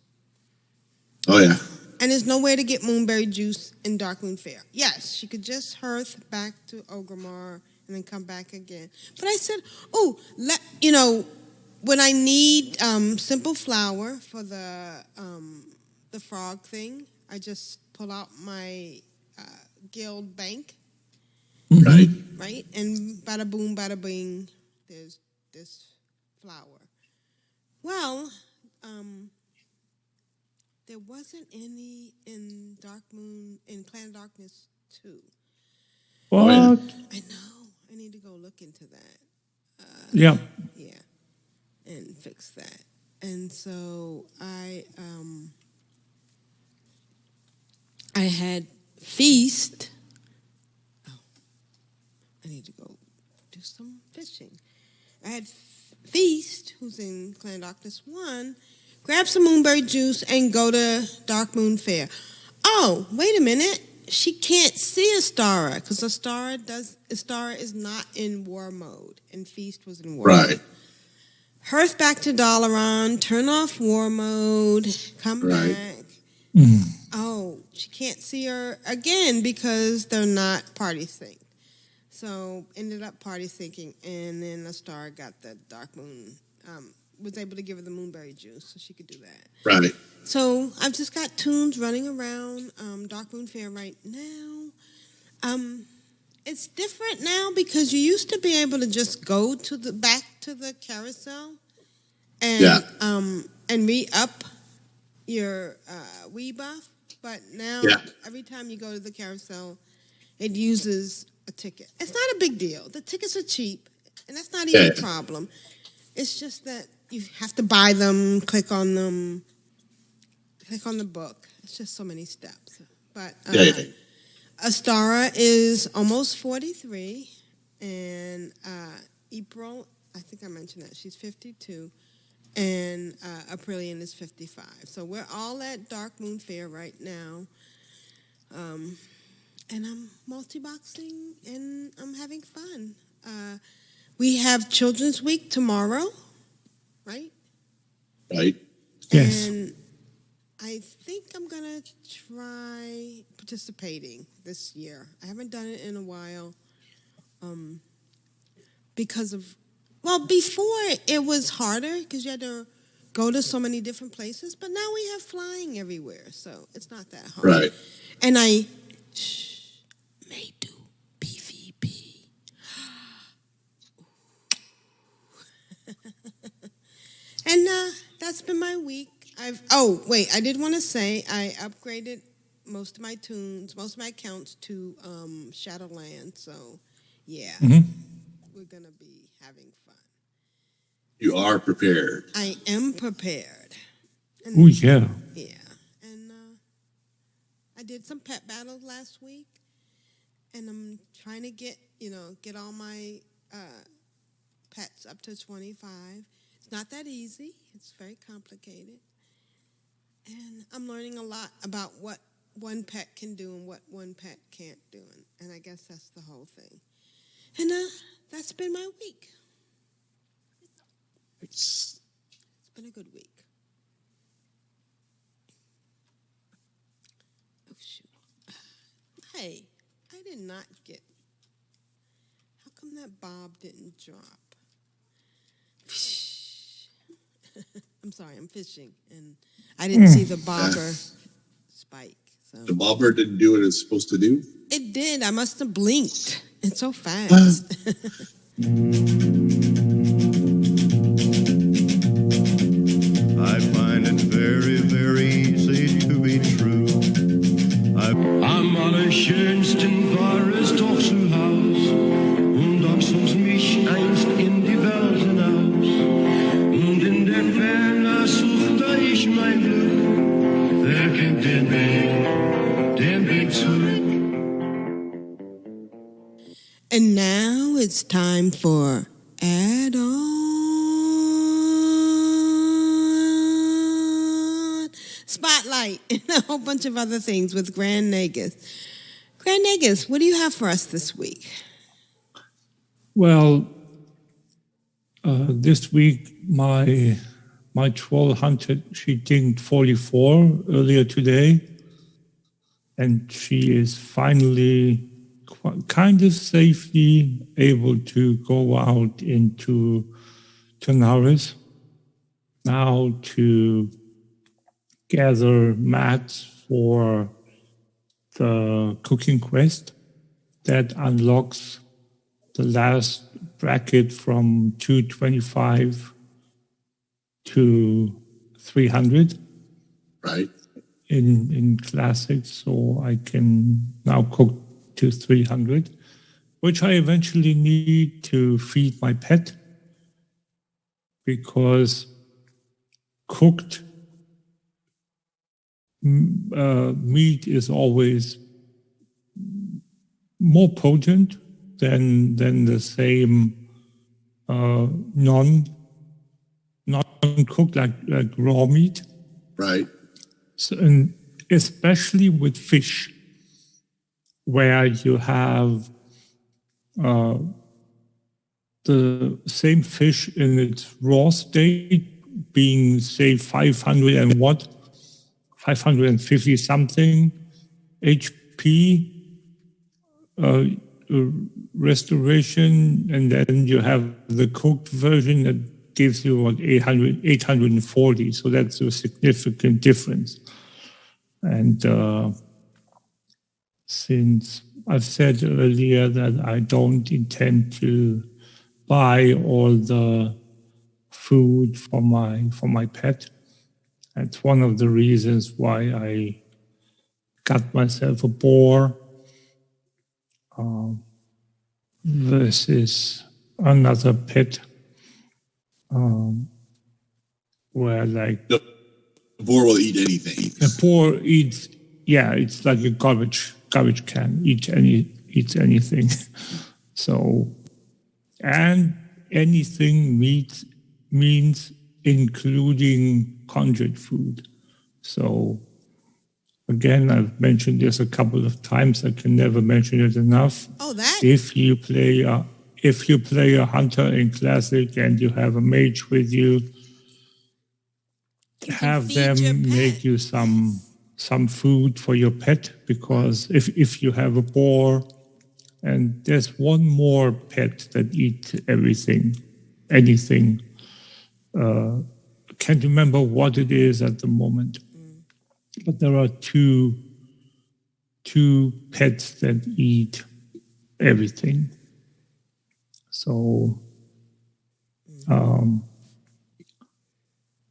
Oh, yeah. And there's no way to get moonberry juice in Dark Moon Fair. Yes, she could just hearth back to Orgrimmar and then come back again. But I said, when I need simple flour for the frog thing, I just pull out my guild bank. Right. Right? And bada boom, bada bing, there's this flour. Well, there wasn't any in Clan of Darkness 2. What? I know. I need to go look into that. Yeah. And fix that. And so I had Feast. Oh, I need to go do some fishing. I had Feast, who's in Clan of Darkness 1, grab some moonberry juice and go to Dark Moon Fair. Oh, wait a minute. She can't see Astara because Astara is not in war mode, and Feast was in war mode. Hearth back to Dalaran, turn off war mode, come back. Oh, she can't see her again because they're not party synced. So ended up party thinking, and then Astara got the Dark Moon, was able to give her the Moonberry juice so she could do that. Right. So I've just got tunes running around Dark Moon Fair right now. It's different now because you used to be able to just go to back to the carousel and re-up your Wii buff, but now every time you go to the carousel, it uses a ticket. It's not a big deal. The tickets are cheap, and that's not even a problem. It's just that you have to buy them, click on them, click on the book. It's just so many steps. But Astara is almost 43, and April, I think I mentioned that, she's 52, and Aprillian is 55. So we're all at Dark Moon Fair right now. And I'm multi-boxing, and I'm having fun. We have Children's Week tomorrow, right? Right. Yes. And I think I'm going to try participating this year. I haven't done it in a while because of, well, before it was harder because you had to go to so many different places, but now we have flying everywhere, so it's not that hard. Right. And I may do PvP. And that's been my week. I did want to say I upgraded most of my tunes, most of my accounts to Shadowlands. So, yeah, we're going to be having fun. You are prepared. I am prepared. Oh, yeah. Yeah. And I did some pet battles last week. And I'm trying to get all my pets up to 25. It's not that easy. It's very complicated. And I'm learning a lot about what one pet can do and what one pet can't do. And I guess that's the whole thing. And that's been my week. It's been a good week. Oh, shoot. Hey, I did not get... How come that bob didn't drop? I'm sorry, I'm fishing, and I didn't see the bobber spike. So. The bobber didn't do what it's supposed to do? It did. I must have blinked. It's so fast. I find it very, very easy to be true. Am allerschönsten war es doch zu Haus, und doch zog mich einst in die Welt hinaus. Und in der Ferne suchte ich mein Glück, wer kennt den Weg zurück. And now it's time for add-on spotlight and a whole bunch of other things with Grand Nagus. Grand Nagus, what do you have for us this week? Well, this week my troll hunted, she dinged 44 earlier today, and she is finally kind of safely able to go out into Tanaris now to gather mats for the cooking quest that unlocks the last bracket from 225 to 300. Right. In classics, so I can now cook to 300, which I eventually need to feed my pet, because cooked meat is always more potent than the same non-cooked like raw meat. Right. So, and especially with fish, where you have the same fish in its raw state being, say, 550 something HP, restoration, and then you have the cooked version that gives you what 840. So that's a significant difference. And since I've said earlier that I don't intend to buy all the food for my pet, that's one of the reasons why I got myself a boar versus another pet where like the boar will eat anything. The boar eats, yeah, it's like a garbage can, eats anything. So, and anything means including conjured food. So, again, I've mentioned this a couple of times. I can never mention it enough. Oh, that? If you play a hunter in Classic and you have a mage with you, have them make you some food for your pet, because if you have a boar, and there's one more pet that eats anything. Can't remember what it is at the moment, but there are two pets that eat everything. So the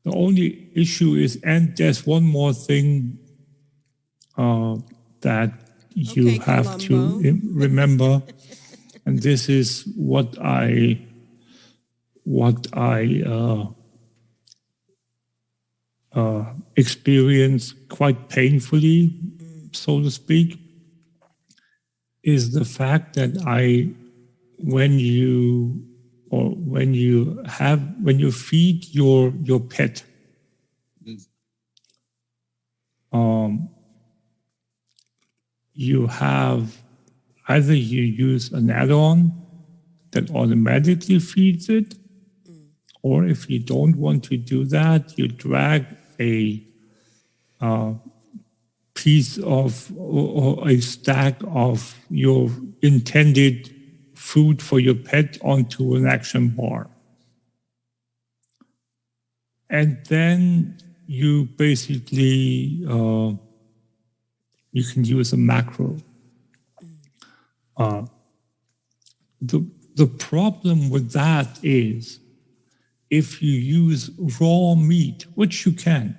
only issue is, and there's one more thing that you have to remember, and this is what I experienced quite painfully, so to speak, is the fact that when you feed your pet, you have either you use an add-on that automatically feeds it, or if you don't want to do that, you drag a piece of or a stack of your intended food for your pet onto an action bar. And then you basically, you can use a macro. The problem with that is, if you use raw meat, which you can,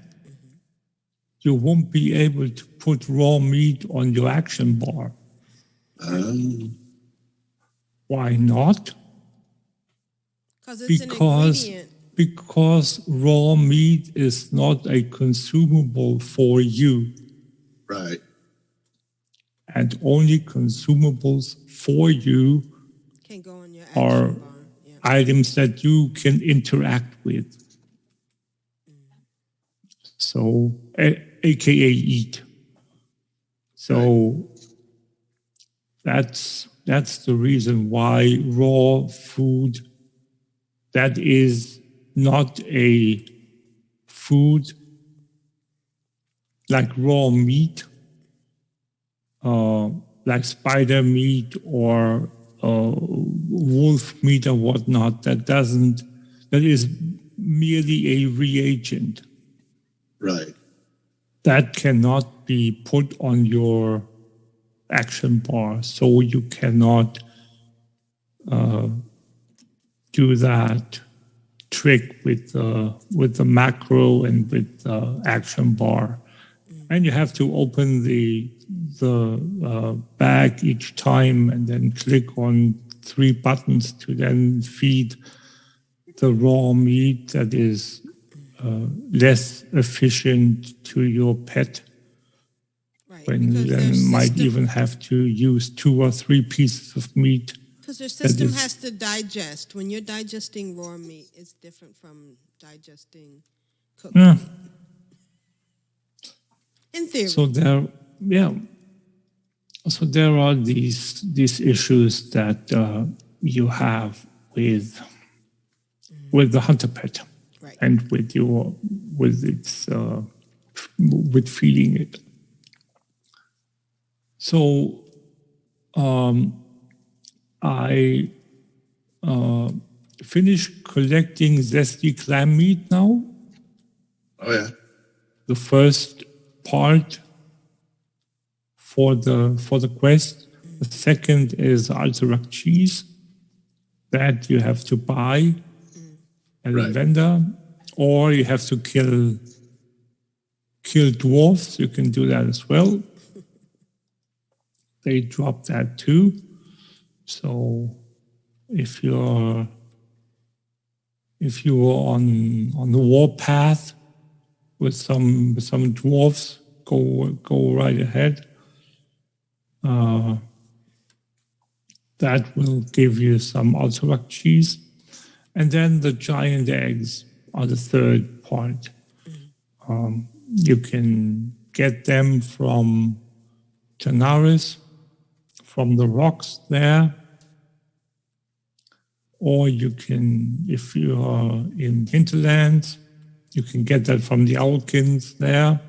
you won't be able to put raw meat on your action bar. Why not? Because raw meat is not a consumable for you. Right. And only consumables for you can go on your are items that you can interact with. So, aka eat. So that's the reason why raw food that is not a food like raw meat, like spider meat or wolf meat or whatnot, that is merely a reagent. Right. That cannot be put on your action bar, so you cannot do that trick with the macro and with the action bar. And you have to open the bag each time and then click on 3 buttons to then feed the raw meat that is less efficient to your pet. Right, when you then might even have to use 2 or 3 pieces of meat. Because their system has to digest. When you're digesting raw meat, it's different from digesting cooked meat. In theory. So there are these issues that you have with the hunter pet, right, and with feeding it. So I finished collecting zesty clam meat now. Oh yeah. The first part for the quest. The second is Alterac cheese that you have to buy at a vendor, or you have to kill dwarfs. You can do that as well. They drop that too. So if you're on the warpath with some dwarfs, go right ahead. That will give you some Alterac cheese. And then the giant eggs are the third part. You can get them from Tanaris, from the rocks there. Or you can, if you are in Hinterlands, you can get that from the owlkins there.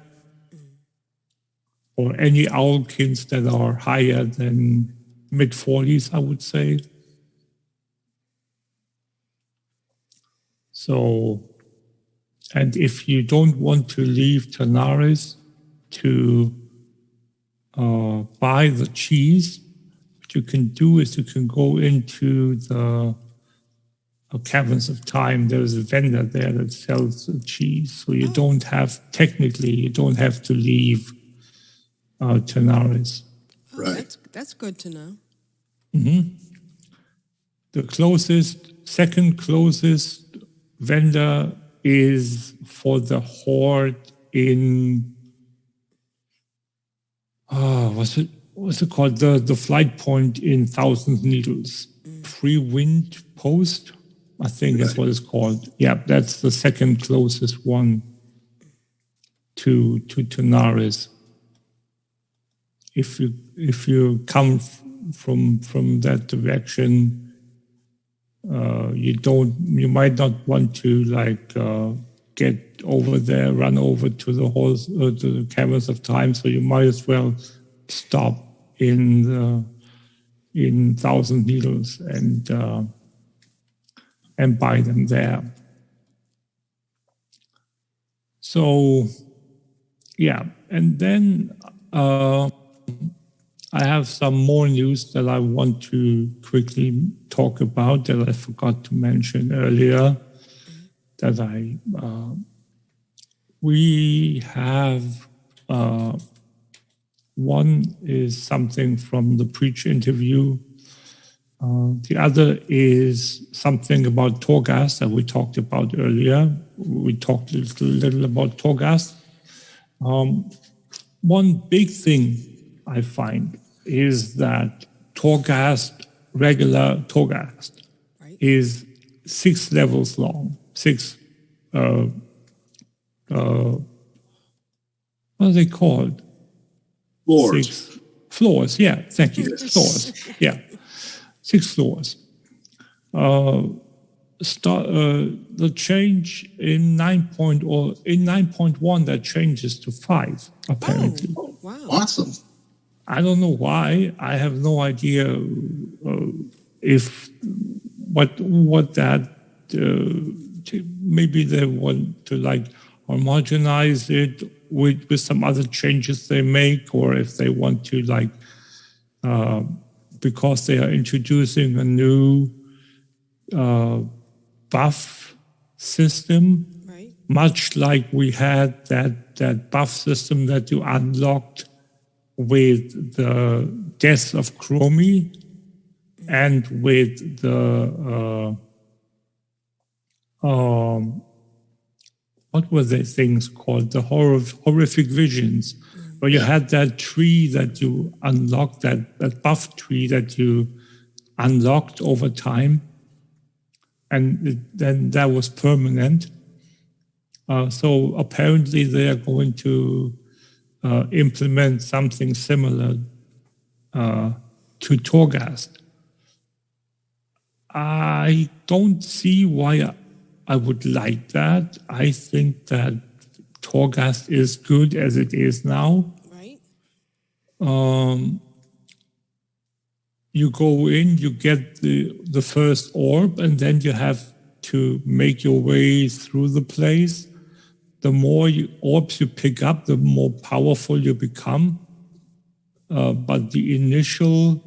Or any owlkins that are higher than mid-40s, I would say. So, and if you don't want to leave Tanaris to buy the cheese, what you can do is you can go into the Caverns of Time. There's a vendor there that sells the cheese. So you don't have to leave Tanaris. Right. That's good to know. Mm-hmm. The second closest vendor is for the Horde in what's it called? The flight point in Thousand Needles. Free Wind Post, I think that's what it's called. Yeah, that's the second closest one to Tanaris. If you come from that direction, you might not want to get over there, run over to the Caverns of Time. So you might as well stop in Thousand Needles and buy them there. So yeah, and then I have some more news that I want to quickly talk about that I forgot to mention earlier. We have one is something from the Preach interview. The other is something about Torghast that we talked about earlier. We talked a little about Torghast. One big thing I find is that regular Torghast, is 6 levels long. 6, what are they called? Floors. 6 floors, yeah, thank you. Floors, yeah. 6 floors. The change in 9.1 that changes to 5 apparently. Oh, wow! Awesome. I don't know why. I have no idea what that. Maybe they want to homogenize it with some other changes they make, or if they want to because they are introducing a new buff system, right? Much like we had that buff system that you unlocked with the Death of Chromie and with the what were the things called? The horrific visions, where you had that tree that you unlocked, that buff tree that you unlocked over time, and then that was permanent. So apparently they are going to implement something similar to Torghast. I don't see why I would like that. I think that Torghast is good as it is now. Right. you go in, you get the first orb, and then you have to make your way through the place. The more orbs you pick up, the more powerful you become. But the initial,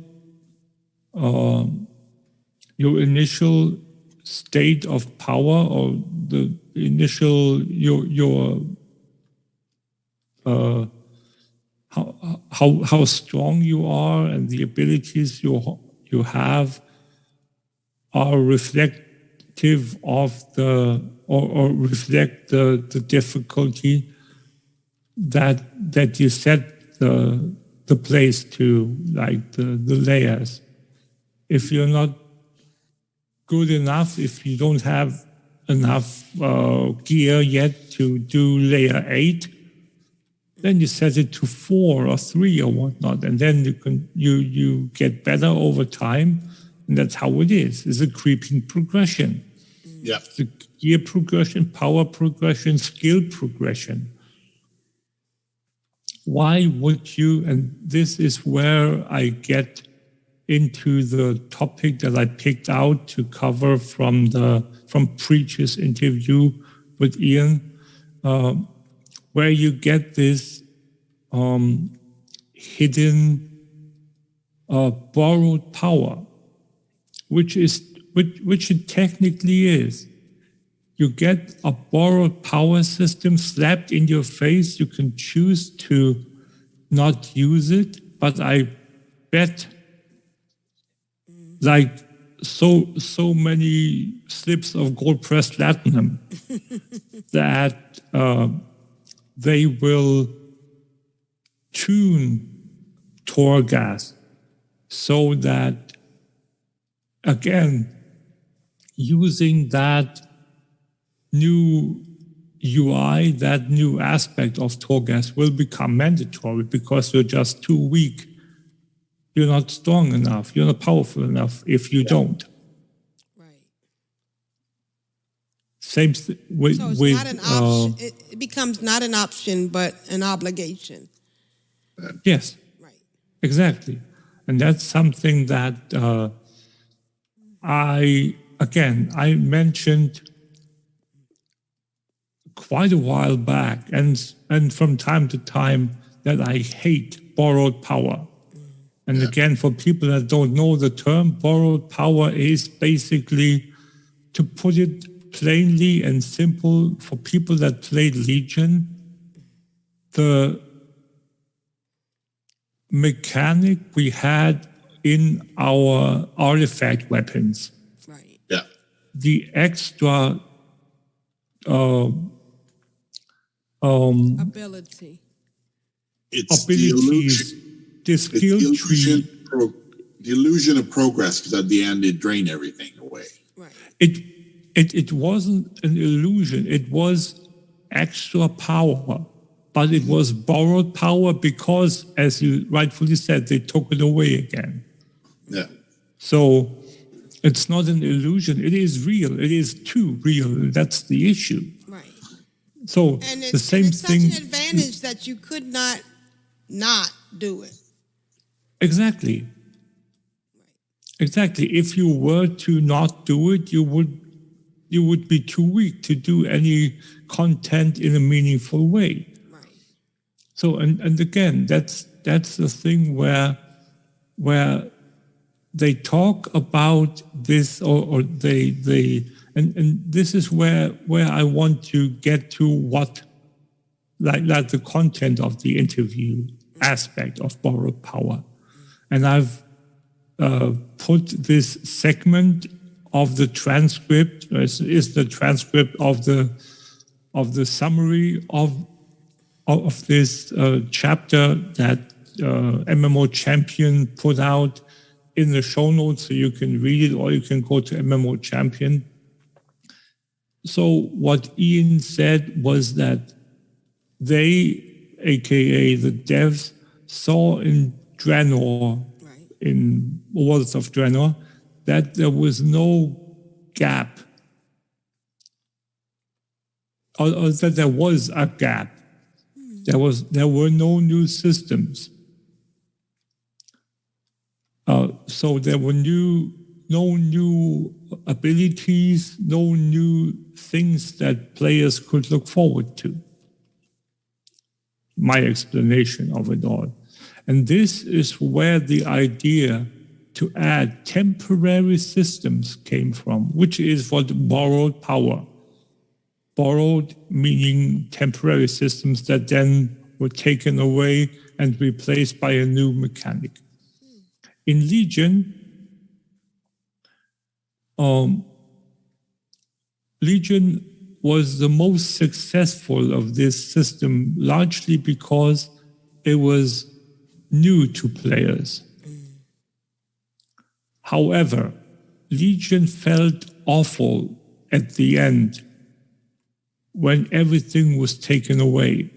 your initial state of power, or the initial how strong you are and the abilities you have are reflective of or reflect the difficulty that you set the place to, like the layers. If you're not good enough, if you don't have enough gear yet to do layer 8, then you set it to 4 or 3 or whatnot, and then you get better over time, and that's how it is. It's a creeping progression. Yeah. It's a gear progression, power progression, skill progression. Why would you, and this is where I get into the topic that I picked out to cover from Preach's interview with Ian, where you get this hidden borrowed power, which it technically is. You get a borrowed power system slapped in your face. You can choose to not use it, but I bet like so many slips of gold pressed platinum that they will tune Torghast so that, again, using that new UI, that new aspect of Torghast will become mandatory because you're just too weak. You're not strong enough. You're not powerful enough if you don't. Right. Same with... So it's not an option. It becomes not an option, but an obligation. Yes. Right. Exactly. And that's something that I mentioned quite a while back, and from time to time, that I hate borrowed power. And again, for people that don't know the term, borrowed power is basically, to put it plainly and simple, for people that played Legion, the mechanic we had in our artifact weapons. Right. Yeah. The extra ability. It's abilities, the skill tree. The illusion of progress, because at the end it drained everything away. Right. It wasn't an illusion. It was extra power, but it was borrowed power because, as you rightfully said, they took it away again. Yeah. So it's not an illusion. It is real. It is too real. That's the issue. Right. So and the same it's thing. Such an advantage that you could not do it. Exactly. Right. Exactly. If you were to not do it, you would be too weak to do any content in a meaningful way. Right. So and again, that's the thing where they talk about this, or they and this is where I want to get to what like the content of the interview aspect of borrowed power. And I've put this segment of the transcript, is the transcript of the summary of this chapter that MMO Champion put out in the show notes, so you can read it, or you can go to MMO Champion. So what Ian said was that they, aka the devs, saw in Draenor, right, in Worlds of Draenor, that there was no gap, or that there was a gap. There were no new systems. So there were no new abilities, no new things that players could look forward to. My explanation of it all. And this is where the idea to add temporary systems came from, which is what borrowed power. Borrowed meaning temporary systems that then were taken away and replaced by a new mechanic. In Legion, Legion was the most successful of this system, largely because it was new to players. However, Legion felt awful at the end when everything was taken away.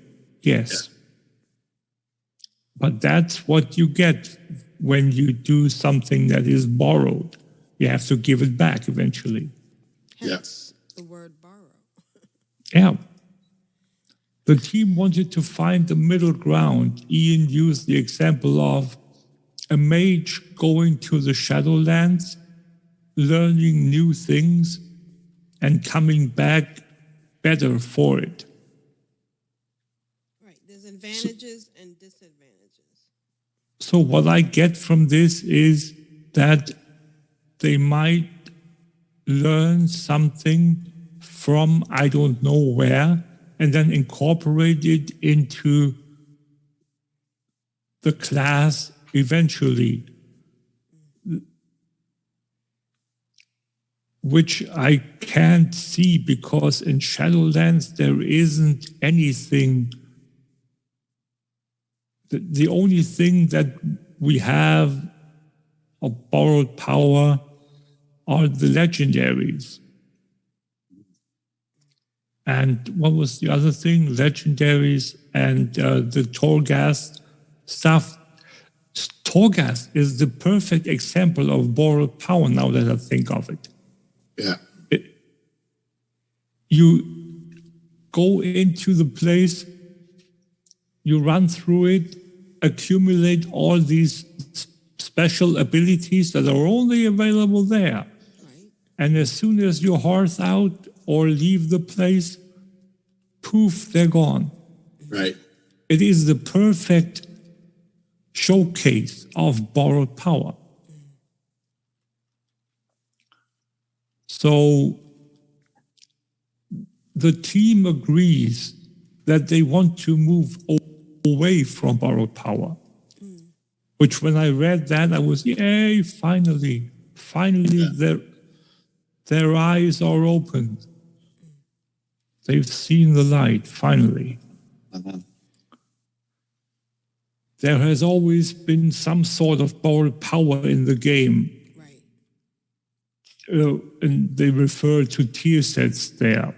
Yes. But that's what you get when you do something that is borrowed. You have to give it back eventually. Hence the word borrow. Yeah. The team wanted to find the middle ground. Ian used the example of a mage going to the Shadowlands, learning new things, and coming back better for it. Right. There's advantages and disadvantages. So what I get from this is that they might learn something from I don't know where and then incorporate it into the class eventually, which I can't see because in Shadowlands there isn't anything. The only thing that we have of borrowed power are the legendaries. And what was the other thing? Legendaries and the Torghast stuff. Torghast is the perfect example of borrowed power now that I think of it. Yeah. You go into the place, you run through it, accumulate all these special abilities that are only available there. Right. And as soon as you hearth out or leave the place, poof, they're gone. Right. It is the perfect showcase of borrowed power. So the team agrees that they want to move away from borrowed power. Which when I read that, I was, yay, finally, their eyes are opened. They've seen the light, finally. There has always been some sort of borrowed power in the game. Right. And they refer to tier sets there.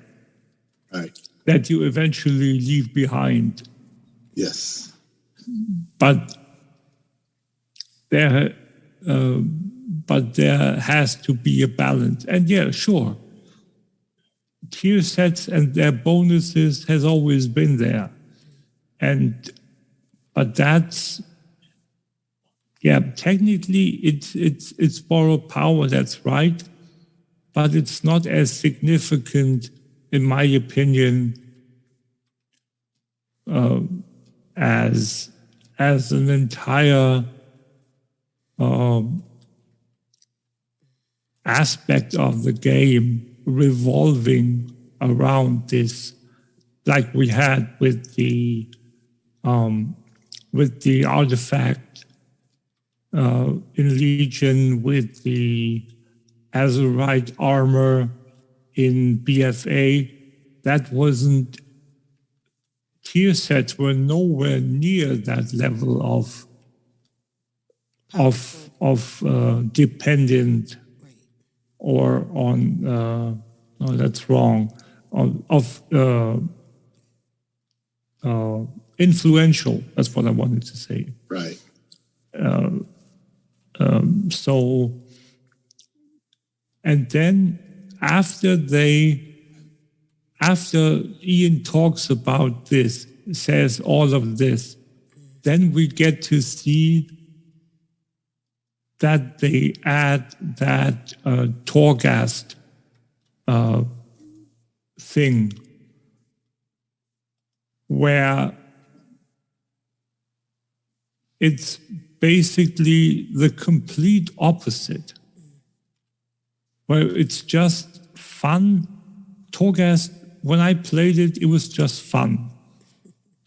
Right. That you eventually leave behind. Yes. But there has to be a balance. And yeah, sure. Tier sets and their bonuses has always been there. But that's, yeah, technically it's borrowed power, that's right. But it's not as significant, in my opinion, as an entire aspect of the game revolving around this, like we had with the artifact in Legion, with the Azurite armor in BFA. That wasn't, tier sets were nowhere near that level of dependent or on, no, that's wrong, influential, that's what I wanted to say. Right. So, and then after Ian talks about this, says all of this, then we get to see that they add that Torghast thing where it's basically the complete opposite, where it's just fun. Torghast, when I played it, it was just fun.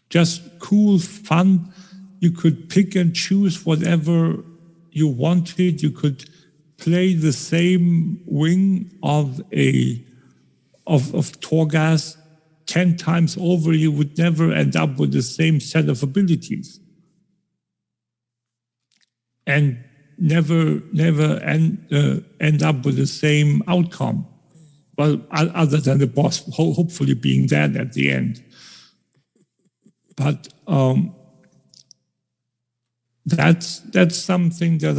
Just cool fun. You could pick and choose whatever you wanted. You could play the same wing of Torghast 10 times over. You would never end up with the same set of abilities. And never end up with the same outcome. Well, other than the boss hopefully being dead at the end. But that's something that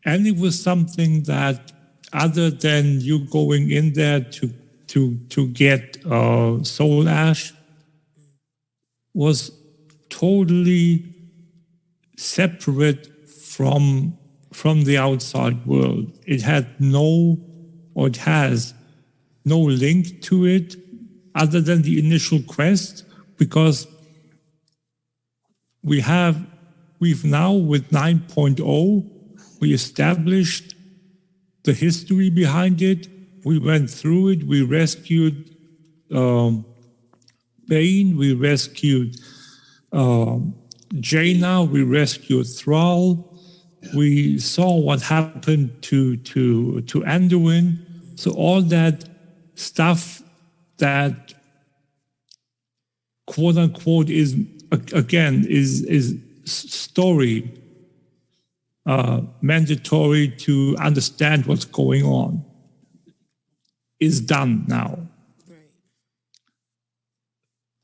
and it was something that, other than you going in there to get Soul Ash, was totally separate from the outside world. It had it has no link to it other than the initial quest, because we've now with 9.0, we established the history behind it. We went through it. We rescued Bane. We rescued Jaina. We rescued Thrall. We saw what happened to Anduin. So all that stuff that quote unquote is story, mandatory to understand what's going on, is done now. Right.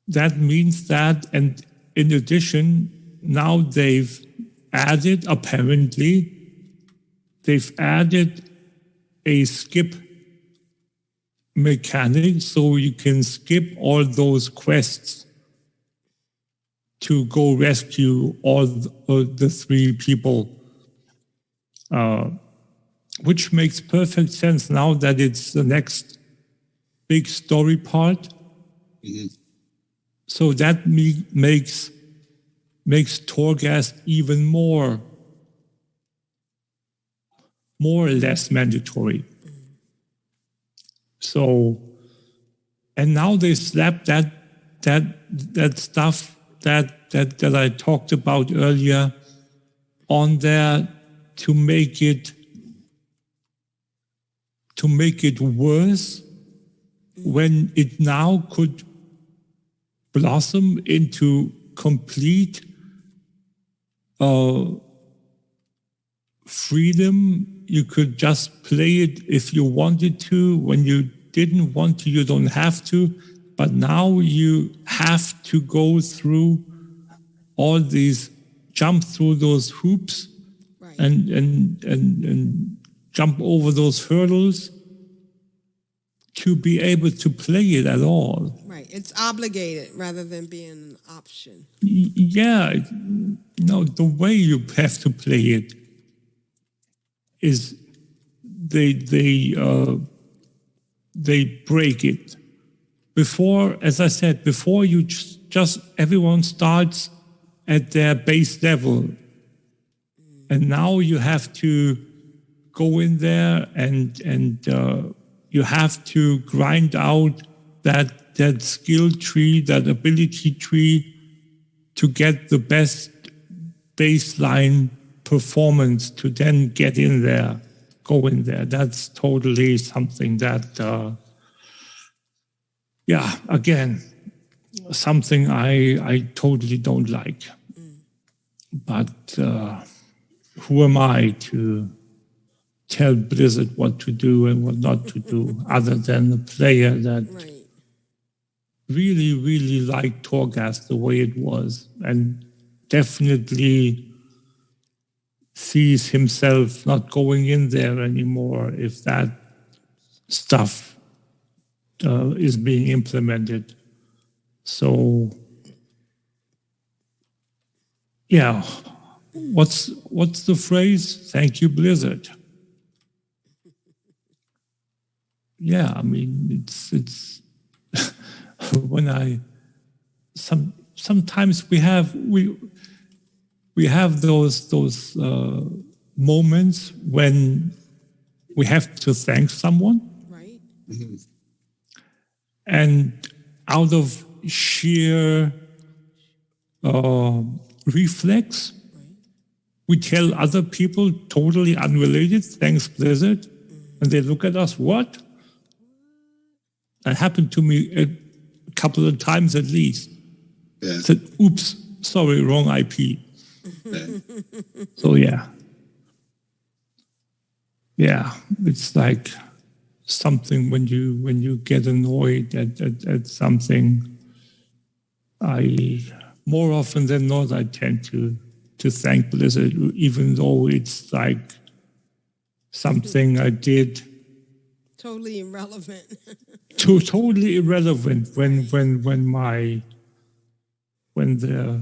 That means that, and in addition, now they've added a skip mechanic, so you can skip all those quests to go rescue all the three people, which makes perfect sense now that it's the next big story part. Mm-hmm. So that makes Torghast even more or less mandatory. So, and now they slap that stuff that I talked about earlier on there to make it worse, when it now could blossom into complete freedom. You could just play it if you wanted to. When you didn't want to, you don't have to. But now you have to go through all these, jump through those hoops, right, and jump over those hurdles to be able to play it at all. Right. It's obligated rather than being an option. Yeah. No, the way you have to play it is they break it. Before, as I said, before you just everyone starts at their base level. And now you have to go in there and you have to grind out that skill tree, that ability tree, to get the best baseline performance to then get in there, go in there. That's totally something that, again, something I totally don't like. But who am I to tell Blizzard what to do and what not to do, other than the player that really, really liked Torghast the way it was, and definitely sees himself not going in there anymore if that stuff is being implemented. So, yeah, what's the phrase? Thank you, Blizzard. Yeah, I mean, it's when I sometimes we have those moments when we have to thank someone, right? Mm-hmm. And out of sheer reflex, we tell other people totally unrelated, thanks Blizzard, and they look at us, what? That happened to me a couple of times at least. Yeah. Said, oops, sorry, wrong IP. So yeah, it's like something when you get annoyed at something. More often than not, I tend to thank Blizzard, even though it's like something I did. Totally irrelevant. Totally irrelevant when the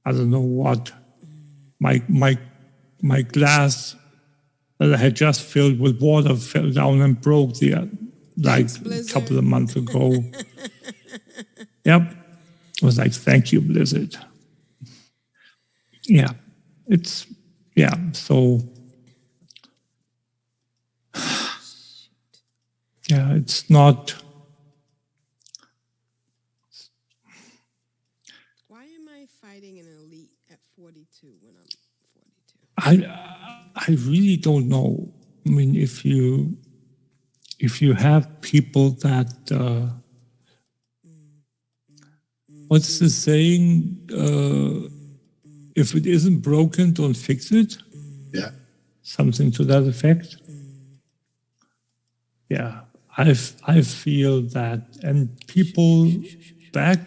I don't know what my glass that I had just filled with water fell down and broke a couple of months ago. Yep. I was like, thank you, Blizzard. Yeah. So yeah, it's not. Why am I fighting an elite at 42 when I'm 42? I really don't know. I mean, if you have people that what's the saying? If it isn't broken, don't fix it. Yeah, something to that effect. Yeah, I feel that, and people back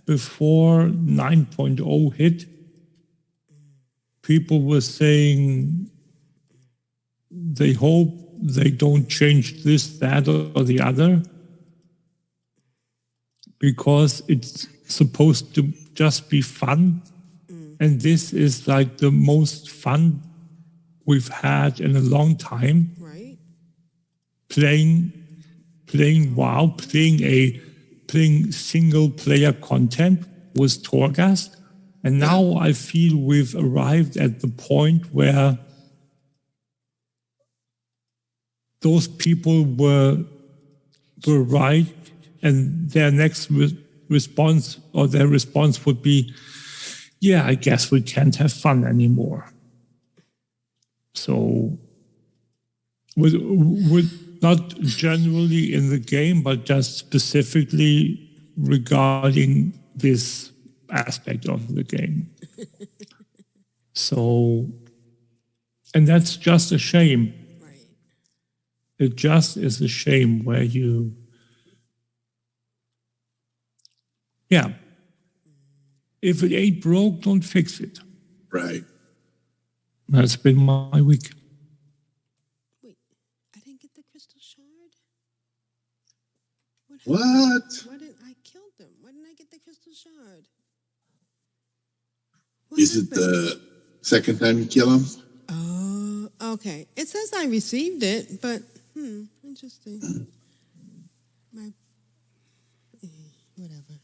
before 9.0 hit, people were saying they hope they don't change this, that, or the other, because it's supposed to just be fun. And this is like the most fun we've had in a long time. Right. Playing WoW, playing single player content with Torghast. And now I feel we've arrived at the point where those people were right, and their next response would be, yeah, I guess we can't have fun anymore. So, with not generally in the game, but just specifically regarding this aspect of the game. So, and that's just a shame. Right. It just is a shame where you, yeah. If it ain't broke, don't fix it. Right. That's been my week. Wait, I didn't get the crystal shard? What? Why didn't I kill them? Why didn't I get the crystal shard? Is it the second time you kill him? Oh, okay. It says I received it, but interesting. Whatever.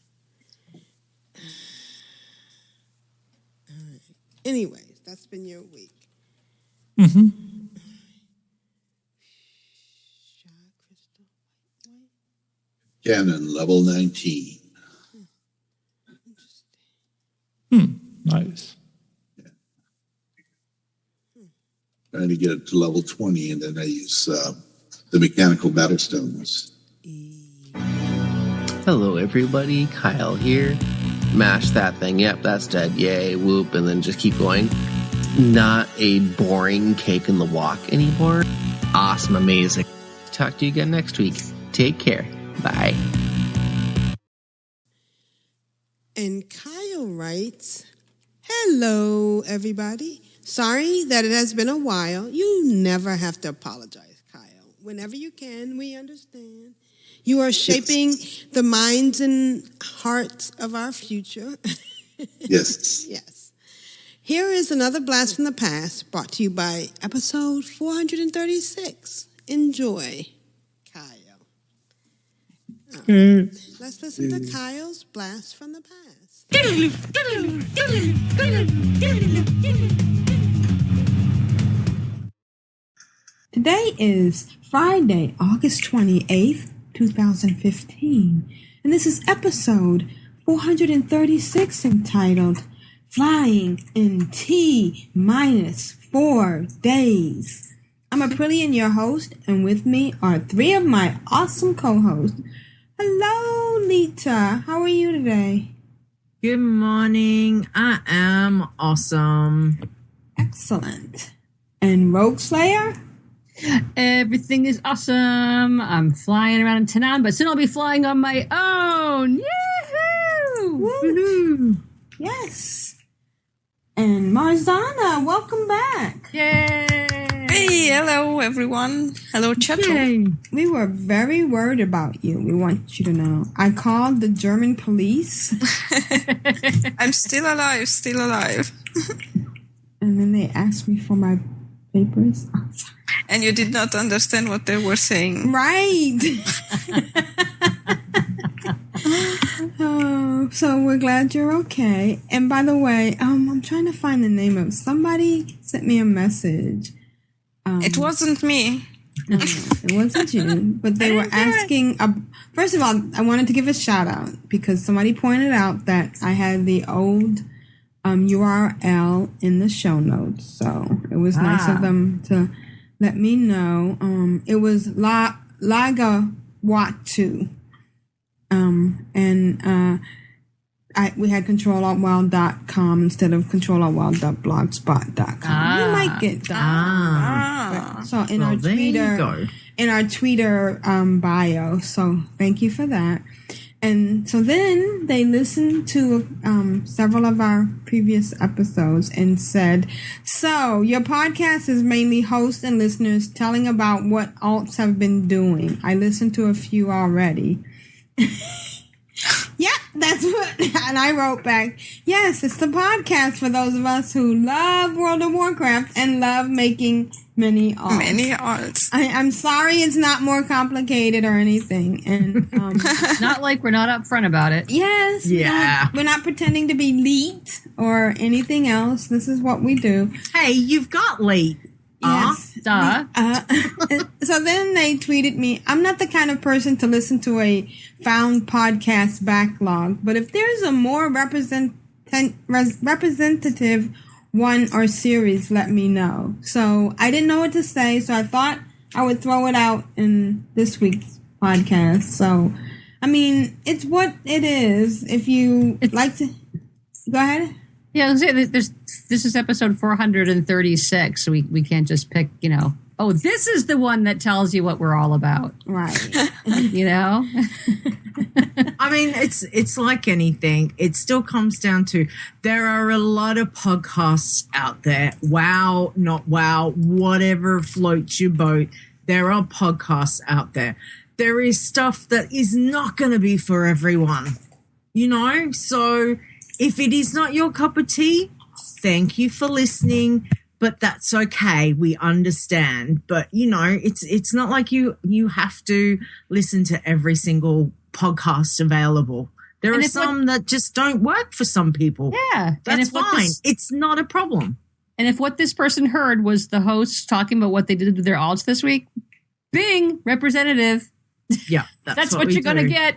All right. Anyways, that's been your week. Mm-hmm. Cannon, level 19. Nice. Yeah. Trying to get it to level 20, and then I use the mechanical battle stones. Hello, everybody. Kyle here. Mash that thing. Yep, that's dead. Yay, whoop, and then just keep going. Not a boring cake in the walk anymore. Awesome, amazing. Talk to you again next week. Take care. Bye. And Kyle writes, hello, everybody. Sorry that it has been a while. You never have to apologize, Kyle. Whenever you can, we understand. You are shaping the minds and hearts of our future. Yes. Yes. Here is another blast from the past brought to you by episode 436. Enjoy, Kyle. Let's listen to Kyle's blast from the past. Today is Friday, August 28th, 2015, and this is episode 436 entitled Flying in T-4 days. I'm Aprillian, your host, and with me are three of my awesome co-hosts. Hello, Lita. How are you today? Good morning. I am awesome. Excellent. And Rogue Slayer? Everything is awesome. I'm flying around in Tanam, but soon I'll be flying on my own. Yahoo! Woo! Yes. And Marzana, welcome back. Yay! Hey, hello everyone. Hello, Ctrl. We were very worried about you. We want you to know. I called the German police. I'm still alive, And then they asked me for my papers. Oh, and you did not understand what they were saying. Right. So we're glad you're okay. And by the way, I'm trying to find the name of somebody sent me a message. It wasn't me. No, it wasn't you. But they were asking. First of all, I wanted to give a shout out because somebody pointed out that I had the old URL in the show notes. So it was nice of them to let me know. It was Lagawatu. We had controlaltwild.com instead of controlaltwild.blogspot.com. You might get that. So in our Twitter bio. So thank you for that. And so then they listened to several of our previous episodes and said, so your podcast is mainly hosts and listeners telling about what alts have been doing. I listened to a few already. Yeah, that's what, and I wrote back, yes, it's the podcast for those of us who love World of Warcraft and love making many alts. I'm sorry it's not more complicated or anything. And not like we're not upfront about it. Yes. Yeah. We're not pretending to be leaked or anything else. This is what we do. Hey, you've got leaked. Yes. Duh. So then they tweeted me, I'm not the kind of person to listen to a found podcast backlog, but if there's a more representative one or series, let me know. So I didn't know what to say, so I thought I would throw it out in this week's podcast. So, I mean, it's what it is. If you like to... Go ahead. Yeah, I was gonna say, this is episode 436, so we can't just pick, oh, this is the one that tells you what we're all about. Right. I mean, it's like anything. It still comes down to there are a lot of podcasts out there. Wow, not wow, whatever floats your boat. There are podcasts out there. There is stuff that is not going to be for everyone, So if it is not your cup of tea, thank you for listening. But that's okay. We understand. But, it's not like you have to listen to every single podcast available. There are some that just don't work for some people. Yeah. That's fine. It's not a problem. And if what this person heard was the hosts talking about what they did with their alts this week, bing, representative. Yeah. That's what you're going to get.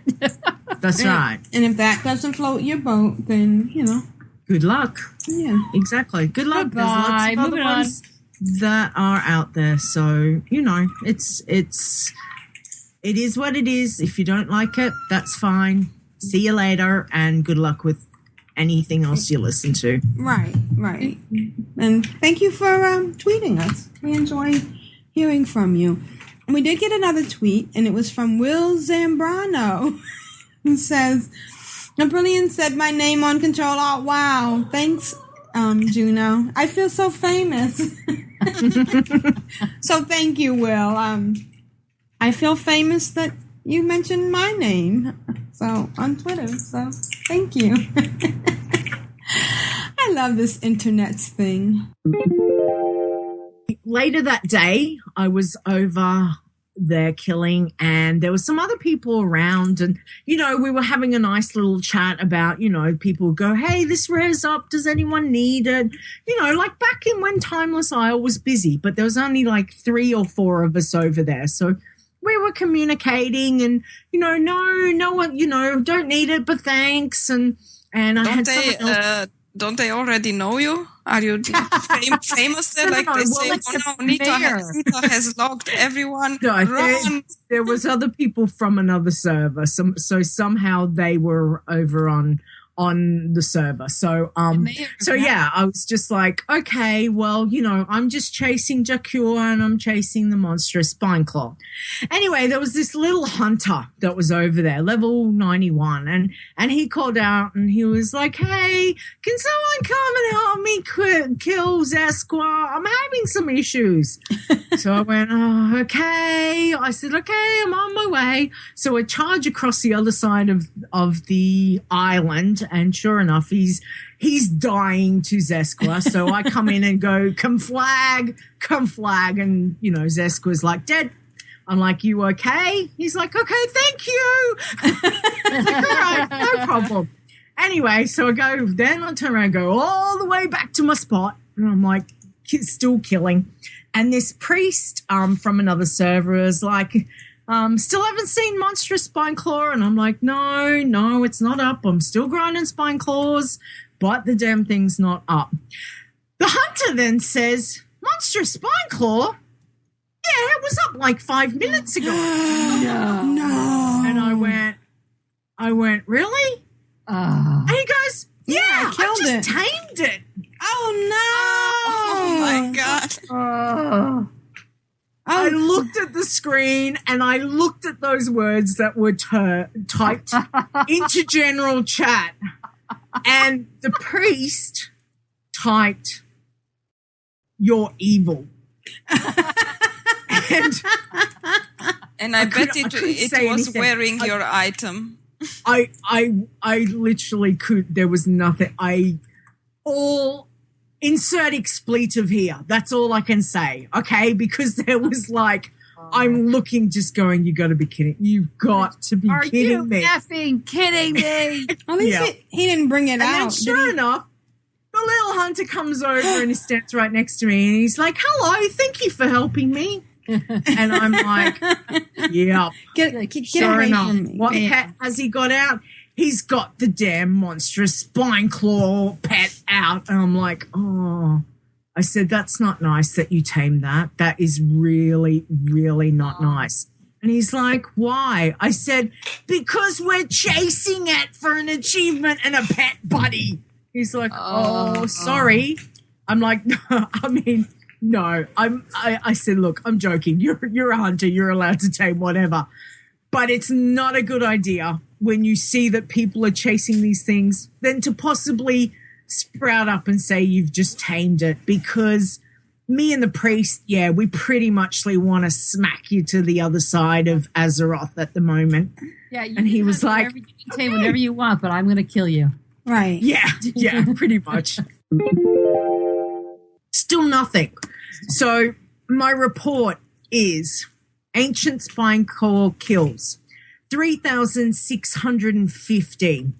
That's right. And if that doesn't float your boat, then, good luck. Yeah, exactly. Good luck. Goodbye. There's lots of other ones that are out there. So, it is what it is. If you don't like it, that's fine. See you later, and good luck with anything else you listen to. Right. And thank you for tweeting us. We enjoy hearing from you. And we did get another tweet, and it was from Will Zambrano, who says, Brilliant said my name on Control Alt. Wow. Thanks, Juno. I feel so famous. So thank you, Will. I feel famous that you mentioned my name on Twitter. So thank you. I love this internet thing. Later that day, I was over there killing, and there was some other people around, and we were having a nice little chat about people go, hey, this rare's up, does anyone need it? Like back in when Timeless Isle was busy, but there was only like 3 or 4 of us over there, so we were communicating, and no one, don't need it, but thanks. And I had someone else. Don't they already know you? Are you famous there? Like they say, oh no, Nita has logged everyone. No, there was other people from another server. So somehow they were over on the server. So yeah, I was just like, okay, well, I'm just chasing Jakure and I'm chasing the monstrous Spineclaw. Anyway, there was this little hunter that was over there, level 91, and he called out and he was like, hey, can someone come and help me kill Zasqua? I'm having some issues. So I went, oh, okay. I said, okay, I'm on my way. So I charge across the other side of the island, and sure enough, he's dying to Zasqua. So I come in and go, come flag. And, Zasqua's like, dead. I'm like, you okay? He's like, okay, thank you. Like, all right, no problem. Anyway, so I turn around and go all the way back to my spot. And I'm like, still killing. And this priest from another server is like, still haven't seen Monstrous Spineclaw. And I'm like, no, it's not up. I'm still grinding Spineclaws, but the damn thing's not up. The hunter then says, Monstrous Spineclaw? Yeah, it was up like 5 minutes ago. No. And I went, really? And he goes, yeah, I just tamed it. Oh, no. Oh, my God. I looked at the screen and I looked at those words that were typed into general chat. And the priest typed, you're evil. And I bet it was anything. Wearing your item. I literally could. There was nothing. Insert expletive here. That's all I can say. Okay, because there was like, I'm looking, just going, you got to be kidding. You've got to be kidding me. Are you effing kidding me? At least he didn't bring it out. And then sure enough, the little hunter comes over and he stands right next to me and he's like, hello, thank you for helping me. And I'm like, yeah. Get sure away enough. from me. What pet has he got out? He's got the damn monstrous Spineclaw pet out. And I'm like, oh. I said, that's not nice that you tamed that. That is really, really not nice. And he's like, why? I said, because we're chasing it for an achievement and a pet buddy. He's like, oh, sorry. I'm like, no, no. I said, look, I'm joking. You're a hunter. You're allowed to tame whatever. But it's not a good idea when you see that people are chasing these things, then to possibly sprout up and say you've just tamed it, because me and the priest, we pretty much want to smack you to the other side of Azeroth at the moment. Yeah, and he was like, you can tame whatever you want, but I'm going to kill you. Right. Yeah, pretty much. Still nothing. So my report is Ancient Spineclaw kills 3,650.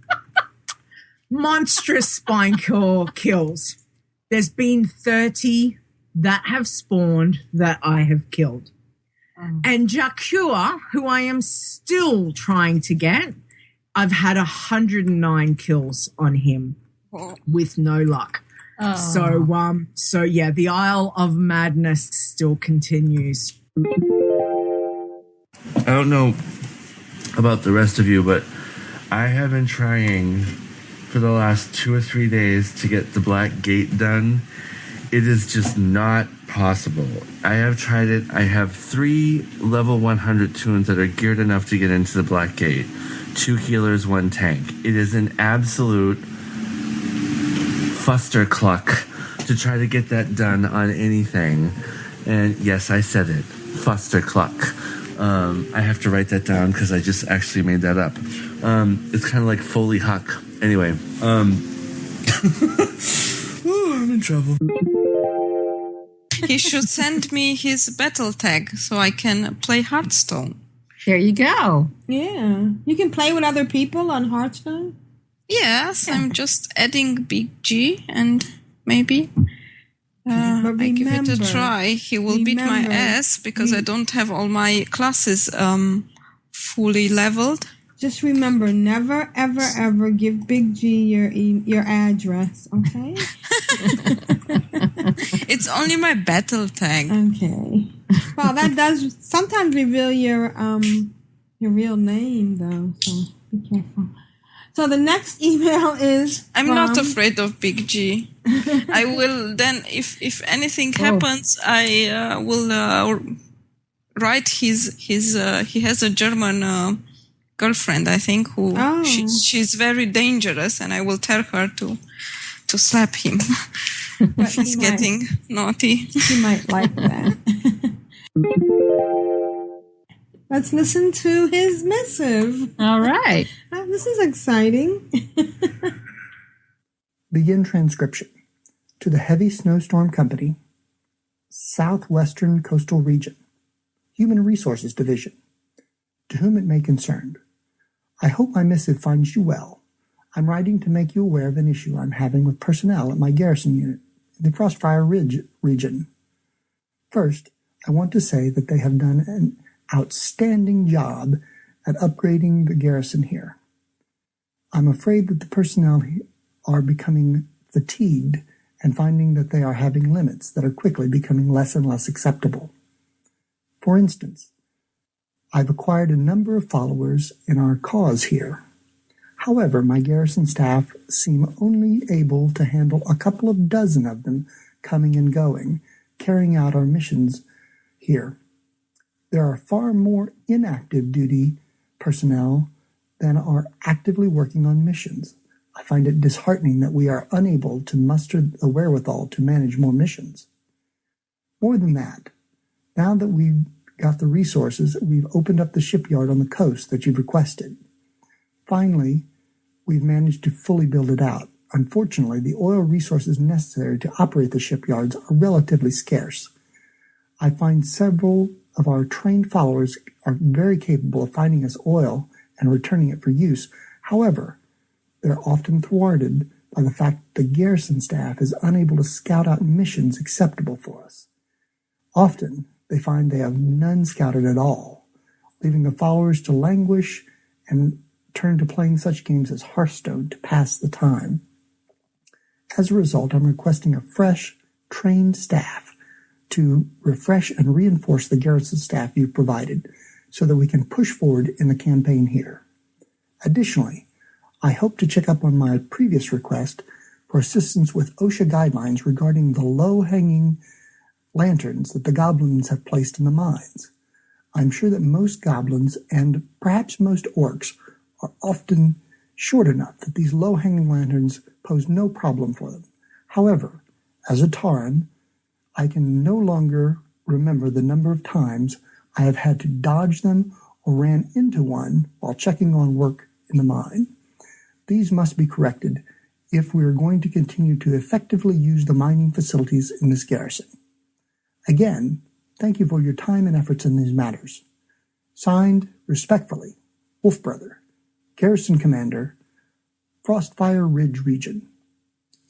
Monstrous Spineclaw kills. There's been 30 that have spawned that I have killed. And Jakure, who I am still trying to get, I've had 109 kills on him with no luck. So yeah, the Isle of Madness still continues. I don't know about the rest of you, but I have been trying for the last 2 or 3 days to get the Black Gate done. It is just not possible. I have tried it. I have 3 level 100 tunes that are geared enough to get into the Black Gate. 2 healers, 1 tank. It is an absolute fustercluck to try to get that done on anything. And yes, I said it. Fustercluck. I have to write that down because I just actually made that up. It's kind of like Foley Huck. Anyway, I'm in trouble. He should send me his battle tag so I can play Hearthstone. There you go. Yeah. You can play with other people on Hearthstone? Yes, I'm just adding Big G and maybe I give it a try. He will beat my ass because I don't have all my classes fully leveled. Just remember, never, ever, ever give Big G your address, okay? It's only my battle tag. Okay. Well, that does sometimes reveal your real name, though, so be careful. So the next email is I'm not afraid of Big G. I will then, if anything happens, I will write his he has a German girlfriend, I think, who she's very dangerous, and I will tell her to slap him if he's getting naughty. He might like that. Let's listen to his missive. All right. This is exciting. Begin transcription. To the Heavy Snowstorm Company, Southwestern Coastal Region, Human Resources Division, to whom it may concern. I hope my missive finds you well. I'm writing to make you aware of an issue I'm having with personnel at my garrison unit in the Crossfire Ridge region. First, I want to say that they have done an outstanding job at upgrading the garrison here. I'm afraid that the personnel are becoming fatigued and finding that they are having limits that are quickly becoming less and less acceptable. For instance, I've acquired a number of followers in our cause here. However, my garrison staff seem only able to handle a couple of dozen of them coming and going, carrying out our missions here. There are far more inactive duty personnel than are actively working on missions. I find it disheartening that we are unable to muster the wherewithal to manage more missions. More than that, now that we've got the resources, we've opened up the shipyard on the coast that you've requested. Finally, we've managed to fully build it out. Unfortunately, the oil resources necessary to operate the shipyards are relatively scarce. I find several of our trained followers are very capable of finding us oil and returning it for use. However, they're often thwarted by the fact that the garrison staff is unable to scout out missions acceptable for us. Often, they find they have none scouted at all, leaving the followers to languish and turn to playing such games as Hearthstone to pass the time. As a result, I'm requesting a fresh, trained staff to refresh and reinforce the garrison staff you've provided so that we can push forward in the campaign here. Additionally, I hope to check up on my previous request for assistance with OSHA guidelines regarding the low-hanging lanterns that the goblins have placed in the mines. I'm sure that most goblins and perhaps most orcs are often short enough that these low-hanging lanterns pose no problem for them. However, as a Tauren, I can no longer remember the number of times I have had to dodge them or ran into one while checking on work in the mine. These must be corrected if we are going to continue to effectively use the mining facilities in this garrison. Again, thank you for your time and efforts in these matters. Signed, respectfully, Wolf Brother, Garrison Commander, Frostfire Ridge Region.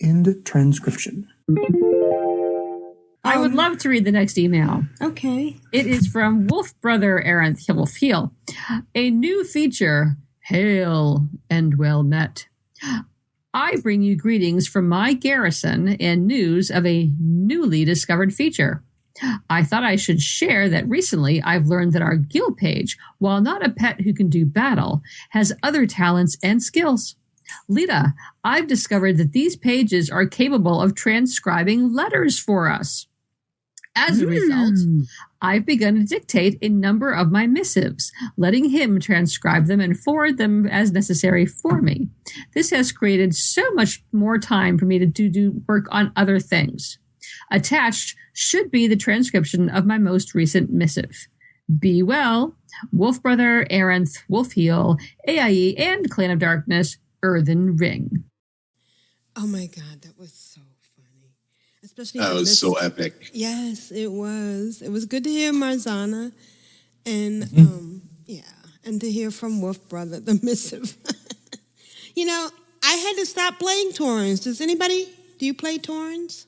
End transcription. I would love to read the next email. Okay. It is from Wolf Brother Aranth Heel. A new feature. Hail and well met. I bring you greetings from my garrison and news of a newly discovered feature. I thought I should share that recently I've learned that our guild page, while not a pet who can do battle, has other talents and skills. Lita, I've discovered that these pages are capable of transcribing letters for us. As a result, I've begun to dictate a number of my missives, letting him transcribe them and forward them as necessary for me. This has created so much more time for me to do work on other things. Attached should be the transcription of my most recent missive. Be well, Wolf Brother, Aranth, Wolf Heel, AIE, and Clan of Darkness, Earthen Ring. Oh my God, that was so funny. That was so epic. Yes, it was. It was good to hear Marzana, and and to hear from Wolf Brother, the missive. I had to stop playing Torrens. Do you play Torrens?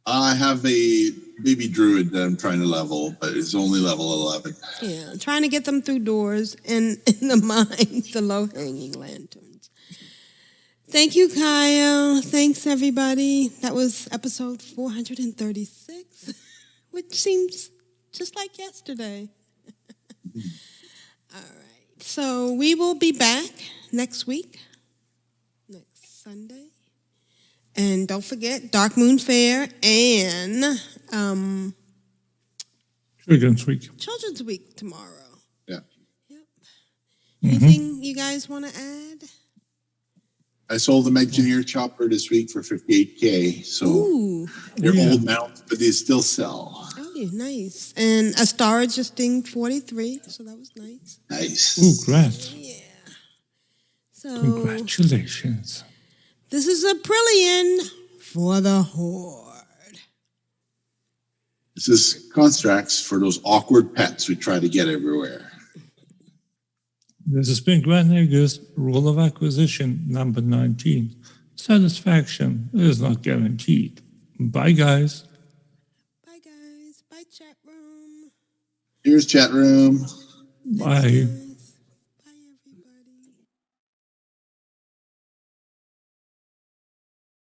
I have a baby druid that I'm trying to level, but it's only level 11. Yeah, trying to get them through doors and in the mines, the low-hanging lanterns. Thank you, Kyle. Thanks, everybody. That was episode 436, which seems just like yesterday. All right. So we will be back next week, next Sunday. And don't forget, Dark Moon Fair and Children's Week. Children's Week tomorrow. Yeah. Yep. Anything you guys want to add? I sold the Engineer Chopper this week for $58K. So they're old mounts, but they still sell. Oh, yeah, nice. And a Star just dinged 43, so that was nice. Nice. Ooh, great. Yeah. So Congratulations. This is a Aprillian for the Horde. This is constructs for those awkward pets we try to get everywhere. This has been Grand Eggers, Rule of Acquisition number 19. Satisfaction is not guaranteed. Bye, guys. Bye, guys. Bye, chat room. Here's chat room. Bye.